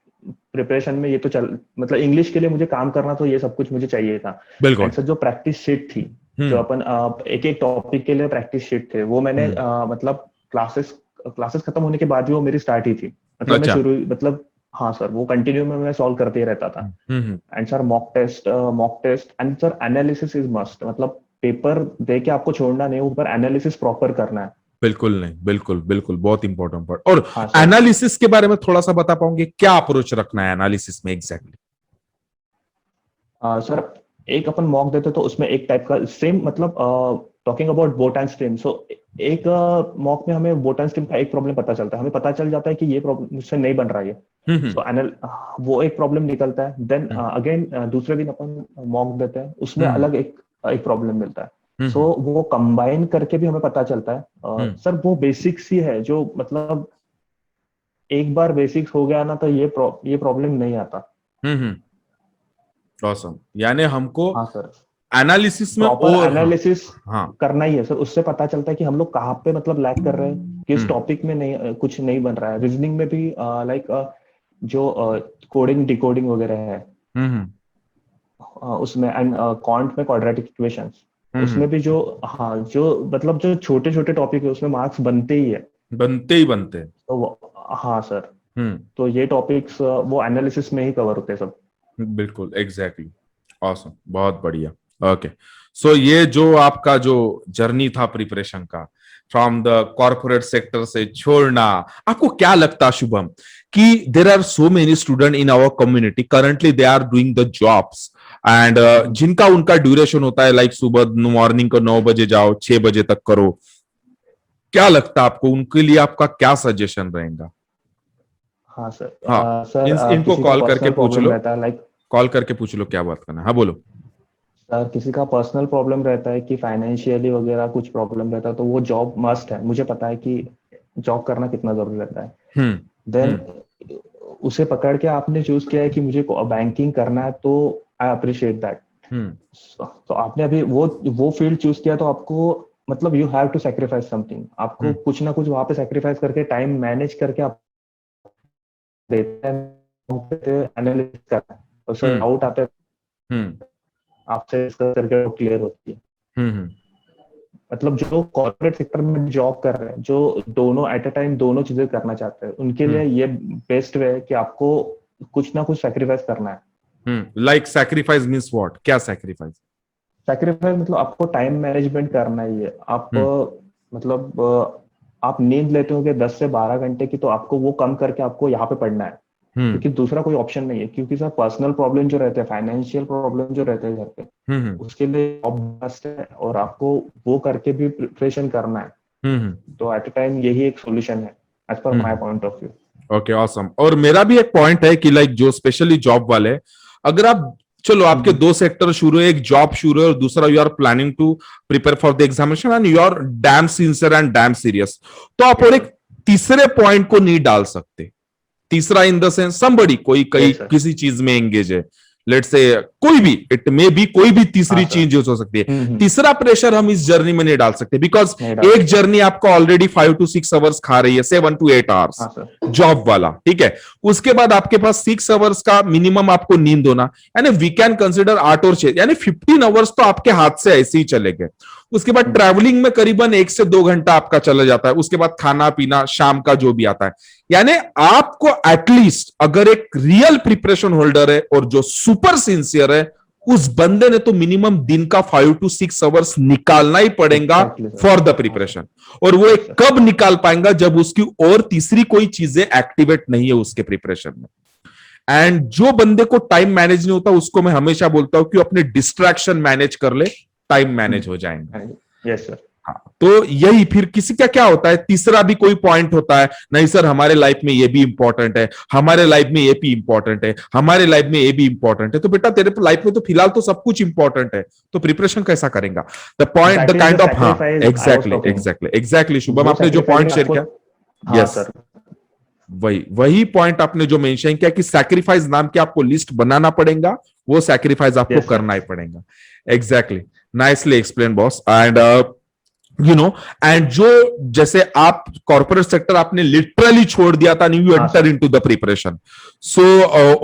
प्रिपरेशन में ये तो चल, मतलब इंग्लिश के लिए मुझे काम करना, तो ये सब कुछ मुझे चाहिए था। बिल्कुल। एंड सर जो प्रैक्टिस शीट थी, जो अपन एक एक टॉपिक के लिए प्रैक्टिस शीट थे, वो मैंने मतलब क्लासेस खत्म होने के बाद भी वो मेरी स्टार्ट ही थी। मतलब मैं अच्छा। शुरू, मतलब हाँ सर, वो कंटिन्यू में मैं सॉल्व करते ही रहता था। And sir mock test and sir analysis is must, मतलब पेपर दे के आपको छोड़ना नहीं, ऊपर एनालिसिस प्रॉपर करना है। बिल्कुल नहीं, बिल्कुल बिल्कुल, बहुत इंपॉर्टेंट पार्ट। और हाँ सर। एनालिसिस के बारे में थोड़ा सा बता पाओगे, क्या अप्रोच रखना है एनालिसिस में एग्जैक्टली? सर एक अपन मॉक देते तो उसमें एक टाइप का सेम, मतलब talking about boat and stream, so एक मॉक में हमें बोट एंड स्ट्रीम का एक प्रॉब्लम पता चलता है, हमें पता चल जाता है कि ये प्रॉब्लम मुझसे नहीं बन रहा है, सो वो एक प्रॉब्लम निकलता है। देन अगेन दूसरे दिन अपन मॉक देते हैं, उसमें अलग एक एक प्रॉब्लम मिलता है। सो वो कंबाइन करके भी हमें पता चलता है। सर वो बेसिक्स ही है, जो मतलब एक बार बेसिक्स हो गया ना, तो ये प्रॉब्लम नहीं आता। ऑसम। यानी हमको हाँ सर, एनालिसिस में प्रॉपर और एनालिसिस हाँ करना ही है सर, उससे पता चलता है कि हम लोग कहाँ पे मतलब लैग कर रहे हैं, किस टॉपिक में नहीं, कुछ नहीं बन रहा है। रीजनिंग में भी लाइक जो कोडिंग डिकोडिंग वगैरह है, उसमें, एंड क्वांट में क्वाड्रेटिक इक्वेशंस, उसमें भी जो, हाँ जो मतलब जो छोटे छोटे टॉपिक है, उसमें मार्क्स बनते ही है। बनते ही बनते हैं। हाँ सर, तो ये टॉपिक्स वो एनालिसिस में ही कवर होते हैं सब। बिल्कुल एग्जैक्टली। ऑसम, बहुत बढ़िया। ओके सो ये जो आपका जो जर्नी था प्रिपरेशन का, फ्रॉम द कॉर्पोरेट सेक्टर से छोड़ना, आपको क्या लगता शुभम कि there are so many student in our community currently, they are doing the jobs and जिनका उनका ड्यूरेशन होता है लाइक सुबह मॉर्निंग को 9 बजे जाओ, 6 बजे तक करो, क्या लगता है आपको उनके लिए आपका क्या सजेशन रहेगा? हाँ सर। हाँ, सर इनको किसी का कॉल करके पर्सनल पूछ प्रॉब्लम लो, रहता है, लाइक कॉल करके पूछ लो क्या बात करना है। हाँ बोलो। सर किसी का पर्सनल प्रॉब्लम रहता है कि फाइनेंशियली वगैरह कुछ प्रॉब्लम रहता है, तो वो जॉब मस्ट है, मुझे पता है कि जॉब करना कितना जरूरी रहता है। हम्म। देन उसे पकड़ के आपने चूज किया है कि मुझे बैंकिंग करना है, तो आई अप्रिशिएट दैट। तो आपने अभी वो फील्ड चूज किया, तो आपको मतलब you have to sacrifice something, आपको कुछ ना कुछ वहां पे सेक्रीफाइस करके टाइम मैनेज करके आप देते हैं, एनालिसिस करना है, और सर डाउट आते हैं आपसे डिस्कस करके क्लियर होती है। मतलब जो कॉर्पोरेट सेक्टर में जॉब कर रहे हैं, जो दोनों एट अ टाइम दोनों चीजें करना चाहते हैं, उनके लिए ये बेस्ट वे है कि आपको कुछ ना कुछ सेक्रीफाइस करना है। लाइक सैक्रिफाइस मीन्स व्हाट, क्या सैक्रिफाइस? सेक्रीफाइस मतलब आपको टाइम मैनेजमेंट करना ही है। आप मतलब आप नींद लेते होगे 10 से 12 घंटे की, तो आपको वो कम करके आपको यहाँ पे पढ़ना है, क्योंकि दूसरा कोई ऑप्शन नहीं है। क्योंकि सर पर्सनल प्रॉब्लम जो रहते हैं, फाइनेंशियल प्रॉब्लम जो रहते हैं घर पे, उसके लिए जॉब बेस्ट है, और आपको वो करके भी प्रिपरेशन करना है। तो एट अ टाइम यही एक सोल्यूशन है as per my point of view. Okay, awesome. और मेरा भी एक पॉइंट है कि लाइक जो स्पेशली जॉब वाले, अगर आप, चलो आपके दो सेक्टर शुरू है, एक जॉब शुरू है और दूसरा you are planning to prepare for the examination and you are damn sincere and damn serious, तो आप और एक तीसरे पॉइंट को नहीं डाल सकते। तीसरा इन द सेंस समबडी, कोई कई किसी चीज में एंगेज है, लेट्स से कोई भी, इट मे बी कोई भी तीसरी चीज हो सकती है। तीसरा प्रेशर हम इस जर्नी में नहीं डाल सकते, बिकॉज एक जर्नी आपको ऑलरेडी 5 to 6 आवर्स खा रही है, 7 to 8 आवर्स जॉब वाला, ठीक है। उसके बाद आपके पास 6 आवर्स का मिनिमम आपको नींद होना, यानी वी कैन कंसिडर 8 और 6, यानी 15 आवर्स तो आपके हाथ से ऐसे ही चले गए। उसके बाद ट्रैवलिंग में करीबन 1 से 2 घंटा आपका चला जाता है, उसके बाद खाना पीना शाम का जो भी आता है, यानी आपको एटलीस्ट अगर एक रियल प्रिपरेशन होल्डर है और जो सुपर सिंसियर है, उस बंदे ने तो मिनिमम दिन का 5 to 6 आवर्स निकालना ही पड़ेगा फॉर द प्रिपरेशन। और वो एक कब निकाल पाएगा, जब उसकी और तीसरी कोई चीजें एक्टिवेट नहीं है उसके प्रिपरेशन में। एंड जो बंदे को टाइम मैनेज नहीं होता, उसको मैं हमेशा बोलता हूं कि अपने डिस्ट्रैक्शन मैनेज कर ले, टाइम मैनेज हो जाएंगे। Yes sir. हाँ, तो यही फिर किसी का क्या होता है, तीसरा भी कोई पॉइंट होता है, नहीं सर हमारे लाइफ में ये भी इंपॉर्टेंट है, हमारे लाइफ में ये भी इंपॉर्टेंट है, हमारे लाइफ में ये भी इंपॉर्टेंट है। तो बेटा तेरे लाइफ में तो फिलहाल तो सब कुछ इंपॉर्टेंट है, तो प्रिपरेशन कैसा करेगा? The point, the kind of, हाँ एग्जैक्टली शुभम, आपने जो पॉइंट शेयर किया, यस वही पॉइंट आपने जो मेंशन किया कि सैक्रिफाइस नाम की आपको लिस्ट बनाना पड़ेगा, वो सैक्रिफाइस आपको करना ही पड़ेगा। Exactly, nicely explain boss. And you know, and जो जैसे आप कॉर्पोरेट सेक्टर आपने लिटरली छोड़ दिया था, new enter into the preparation. So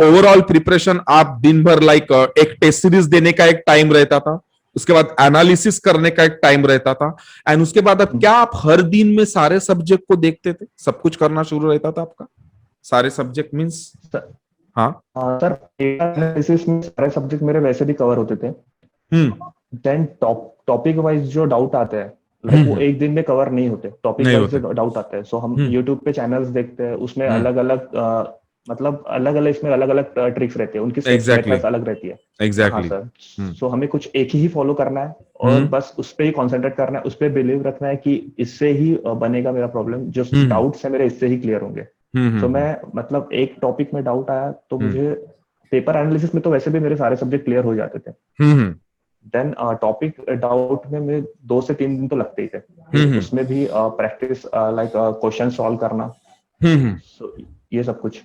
overall preparation आप दिन भर लाइक एक टेस्ट सीरीज देने का एक टाइम रहता था, उसके बाद एनालिसिस करने का एक टाइम रहता था, एंड उसके बाद अब क्या आप हर दिन में सारे सब्जेक्ट को देखते थे, सब कुछ करना शुरू रहता था आपका, सारे सब्जेक्ट मींस? हाँ सर, एनालिसिस में सारे सब्जेक्ट मेरे वैसे भी कवर होते थे। देन टॉपिक वाइज जो डाउट आते हैं, वो एक दिन में कवर नहीं होते, टॉपिक वाइज जो डाउट आते हैं, सो हम यूट्यूब पे चैनल्स देखते हैं, उसमें अलग अलग मतलब अलग अलग इसमें अलग अलग ट्रिक्स रहती है, उनकी मेथड्स अलग रहती है। एग्जैक्टली सर, सो हमें कुछ एक ही फॉलो करना है और बस उस पर ही कॉन्सेंट्रेट करना है, उस पर बिलीव रखना है कि इससे ही बनेगा मेरा प्रॉब्लम, जो डाउट्स है मेरे इससे ही क्लियर होंगे। तो मैं मतलब एक टॉपिक में डाउट आया तो मुझे पेपर एनालिसिस में तो वैसे भी मेरे सारे सब्जेक्ट क्लियर हो जाते थे। देन टॉपिक डाउट में मेरे 2 से 3 दिन तो लगते ही थे, उसमें भी प्रैक्टिस लाइक क्वेश्चन सॉल्व करना, so, ये सब कुछ।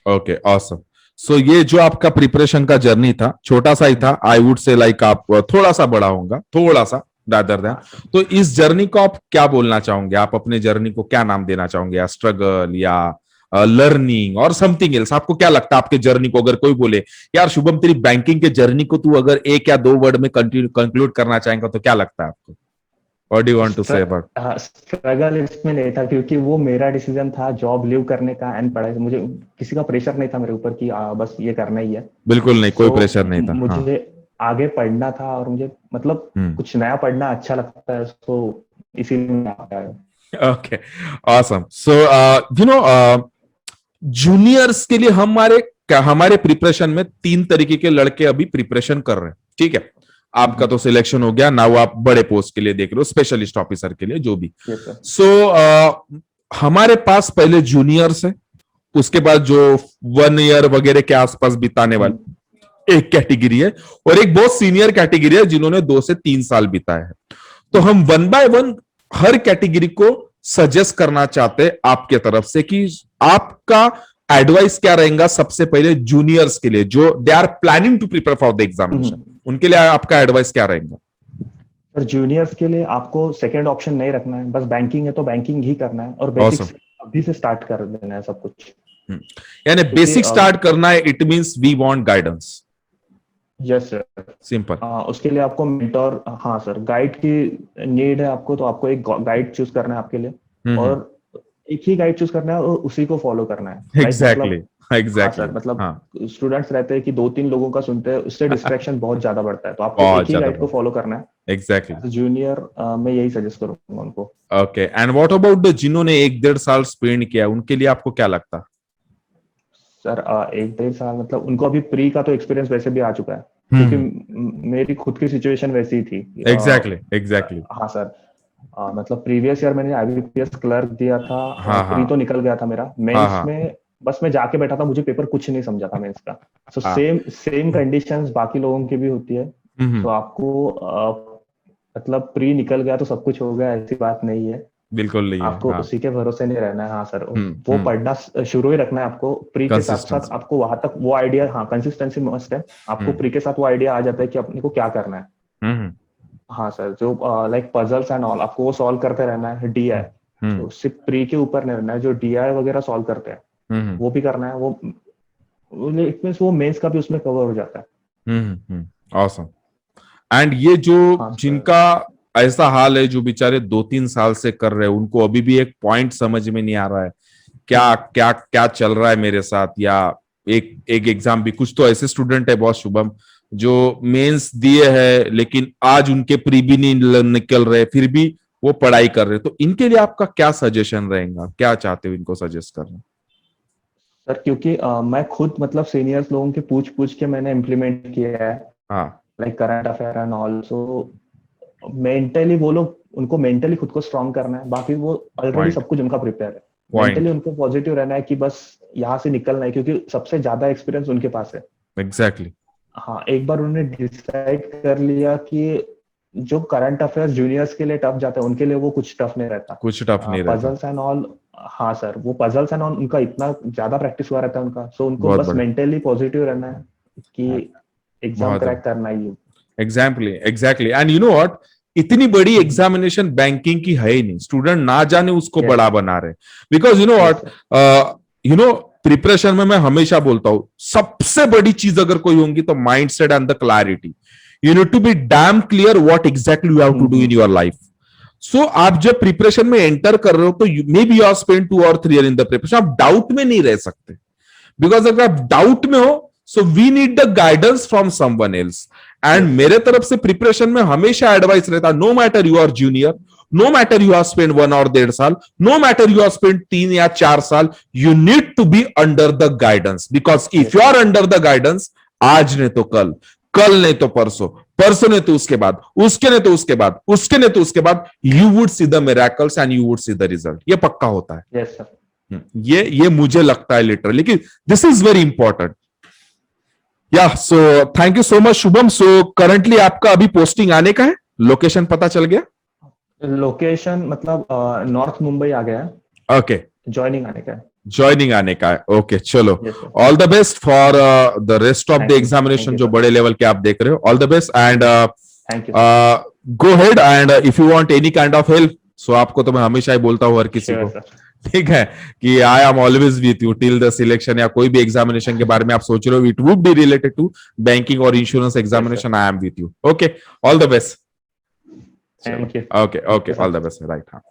Okay, awesome. सो ये जो आपका प्रिपरेशन का जर्नी था, छोटा सा ही था, आई वुड से लाइक आप थोड़ा सा बड़ा होगा, थोड़ा सा रादर देन। तो इस जर्नी को आप क्या बोलना चाहोगे, आप अपने जर्नी को क्या नाम देना चाहोगे, या स्ट्रगल या लर्निंग और समथिंग एल्स? आपको क्या लगता है आपके जर्नी को, अगर कोई बोले यार शुभम तेरी बैंकिंग के जर्नी को तू अगर 1 या 2 वर्ड में कंक्लूड करना चाहेगा, तो क्या लगता है आपको? What do you want to say about? Struggle इसमें नहीं था, क्योंकि वो मेरा डिसीजन था जॉब लीव करने का, एंड पढ़ाई, मुझे किसी का प्रेशर नहीं था मेरे ऊपर कि बस ये करना ही है। बिल्कुल नहीं, कोई प्रेशर नहीं था। मुझे आगे पढ़ना था और मुझे मतलब कुछ नया पढ़ना अच्छा लगता है, तो इसीलिए। Okay, awesome. So you know, juniors के लिए हमारे प्रिपरेशन में 3 तरीके के लड़के अभी प्रिपरेशन कर रहे हैं, ठीक है। आपका तो सिलेक्शन हो गया, नाउ आप बड़े पोस्ट के लिए देख रहे हो, स्पेशलिस्ट ऑफिसर के लिए, जो भी। सो हमारे पास पहले जूनियर्स है, उसके बाद जो 1 ईयर वगैरह के आसपास बिताने वाले एक कैटेगरी है, और एक बहुत सीनियर कैटेगरी है जिन्होंने 2 से 3 साल बिताए हैं। तो हम 1 बाय 1 हर कैटेगरी को सजेस्ट करना चाहते हैं आपके तरफ से कि आपका एडवाइस क्या रहेगा सबसे पहले जूनियर्स के लिए, जो they are planning to prepare for the examination. उनके लिए आपका एडवाइस क्या रहेगा? सर जूनियर्स के लिए आपको सेकंड ऑप्शन नहीं रखना है, बस बैंकिंग है तो बैंकिंग ही करना है और Awesome. बेसिक्स अभी से स्टार्ट कर देना है सब कुछ। यानी क्योंकि बेसिक स्टार्ट करना है, it means we want guidance. Yes sir, simple. उसके लिए आपको मेंटोर, हाँ सर, गाइड की नीड है आपको, तो आपको एक गाइड चूज करना है आपके लिए, और एक ही गाइड चूज करना है और उसी को फॉलो करना है। एग्जैक्टली मतलब हाँ एग्जैक्टली। सर, मतलब हाँ, स्टूडेंट्स रहते हैं कि 2-3 लोगों का सुनते हैं, उससे डिस्ट्रैक्शन बहुत ज्यादा बढ़ता है, तो आपको एक बहुत ही ज्यादा गाइड को फॉलो करना है। एग्जैक्टली। जूनियर मैं यही सजेस्ट करूंगा उनको। Okay, and what about the जिन्होंने 1-1.5 साल स्पेंड किया, उनके लिए आपको क्या लगता? सर 1-1.5 साल मतलब उनको अभी प्री का तो एक्सपीरियंस वैसे भी आ चुका है, क्योंकि हम्म, मेरी खुद की सिचुएशन वैसी ही थी। Exactly exactly. हाँ सर, मतलब प्रीवियस ईयर मैंने आईबीपीएस क्लर्क दिया था, हाँ प्री हाँ तो निकल गया था मेरा, हाँ मेंस हाँ में बस मैं जाके बैठा था, मुझे पेपर कुछ नहीं समझा था मेंस का। सो हाँ। सेम सेम कंडीशंस बाकी लोगों की भी होती है। हम्म, सो आपको मतलब प्री निकल गया तो सब कुछ हो गया, ऐसी बात नहीं है। बिल्कुल नहीं है। आपको हाँ। उसी के भरोसे नहीं रहना है। हाँ सर, वो पढ़ना शुरू ही रखना है आपको। प्री के साथ साथ कंसिस्टेंसी। आपको वहां तक वो आइडिया, हाँ कंसिस्टेंसी मस्ट है। आपको हम्म प्री के साथ वो आइडिया आ जाता है कि अपने को क्या करना है। हम्म हाँ सर, जो लाइक पजल्स एंड ऑल आपको वो सॉल्व करते रहना है। डीआई हम्म तो सिर्फ प्री के ऊपर नहीं रहना है, जो डीआई वगैरह सॉल्व करते हैं हम्म वो भी करना है। इट मीन्स वो मेंस का भी उसमें कवर हो जाता है। ऑसम। एंड ये जो हाँ सर। जिनका ऐसा हाल है, जो बेचारे 2-3 साल से कर रहे हैं, उनको अभी भी एक पॉइंट समझ में नहीं आ रहा है क्या क्या क्या चल रहा है मेरे साथ, या एक एक एग्जाम भी, कुछ तो ऐसे स्टूडेंट है बहुत शुभम, जो मेंस दिए हैं लेकिन आज उनके प्री भी नहीं निकल रहे, फिर भी वो पढ़ाई कर रहे, तो इनके लिए आपका क्या सजेशन रहेगा, क्या चाहते हो इनको सजेस्ट करना? सर क्योंकि मैं खुद मतलब सीनियर्स लोगों के पूछ पूछ के मैंने इम्प्लीमेंट किया है, हाँ, like current affair and all. So mentally वो लोग, उनको मेंटली खुद को स्ट्रांग करना है, बाकी वो ऑलरेडी पॉइंट सब कुछ उनका प्रिपेयर है। Mentally point. उनको पॉजिटिव रहना है कि बस यहाँ से निकलना है, क्योंकि सबसे ज्यादा एक्सपीरियंस उनके पास है। एग्जैक्टली। हाँ, एक बार उन्होंने डिसाइड कर लिया कि जो करंट अफेयर्स जूनियर्स के लिए टफ जाता है, उनके लिए वो कुछ टफ नहीं रहता। कुछ टफ नहीं रहता। पजल्स एंड ऑल, हाँ सर, वो पजल्स एंड ऑल उनका इतना ज्यादा प्रैक्टिस हुआ रहता है उनका, सो उनको बहुत बस बढ़िया। मेंटली पॉजिटिव रहना है कि एग्जाम बहुत क्रैक करना ही है। Exactly exactly. And you know what, इतनी बड़ी एग्जामिनेशन बैंकिंग की है ही नहीं, स्टूडेंट ना जाने उसको यस बड़ा सर। बना रहे। Because you know yes what, sir. You know preparation में मैं हमेशा बोलता हूं, सबसे बड़ी चीज अगर कोई होगी तो mind set and the clarity. You need to be damn clear what exactly you have to do in your life. So आप जब प्रिपरेशन में एंटर कर रहे हो तो maybe you are spend 2 or 3 years in the preparation, आप doubt में नहीं रह सकते। बिकॉज अगर आप डाउट में हो, so we need the guidance from someone else. And yes मेरे तरफ से प्रिपरेशन में हमेशा एडवाइस रहता, no matter you are junior, no matter you are spend 1 or 1.5 साल, no matter you are spend 3 या 4 साल, you need to be under the guidance. Because if yes you are sir. Under the guidance, आज नहीं तो कल, कल नहीं तो परसों, परसों ने तो उसके बाद, उसके ने तो उसके बाद, उसके ने तो उसके बाद, you would see the miracles and you would see the result. ये पक्का होता है। Yes sir. ये मुझे लगता है लिटरली, लेकिन दिस इज वेरी इंपॉर्टेंट। या so thank you so much Shubham. So currently आपका अभी पोस्टिंग आने का है, लोकेशन पता चल गया? लोकेशन मतलब नॉर्थ मुंबई आ गया है, ओके, ज्वाइनिंग आने का है। ज्वाइनिंग आने का है। ओके, चलो, yes sir. All the best for the rest of the thank examination you जो सर। बड़े लेवल के आप देख रहे हो। All the best and thank you sir. Go head, and if you want any kind of help, so आपको तो मैं हमेशा ही बोलता हूँ हर किसी श्योर को, सर। ठीक है, कि I am always with you till the selection, या कोई भी एग्जामिनेशन के बारे में आप सोच रहे हो, it would be related to banking और insurance yes sir. Examination, I am with you. Okay, all the best. चलो, thank you. Okay okay, sir. All the best, right, हाँ।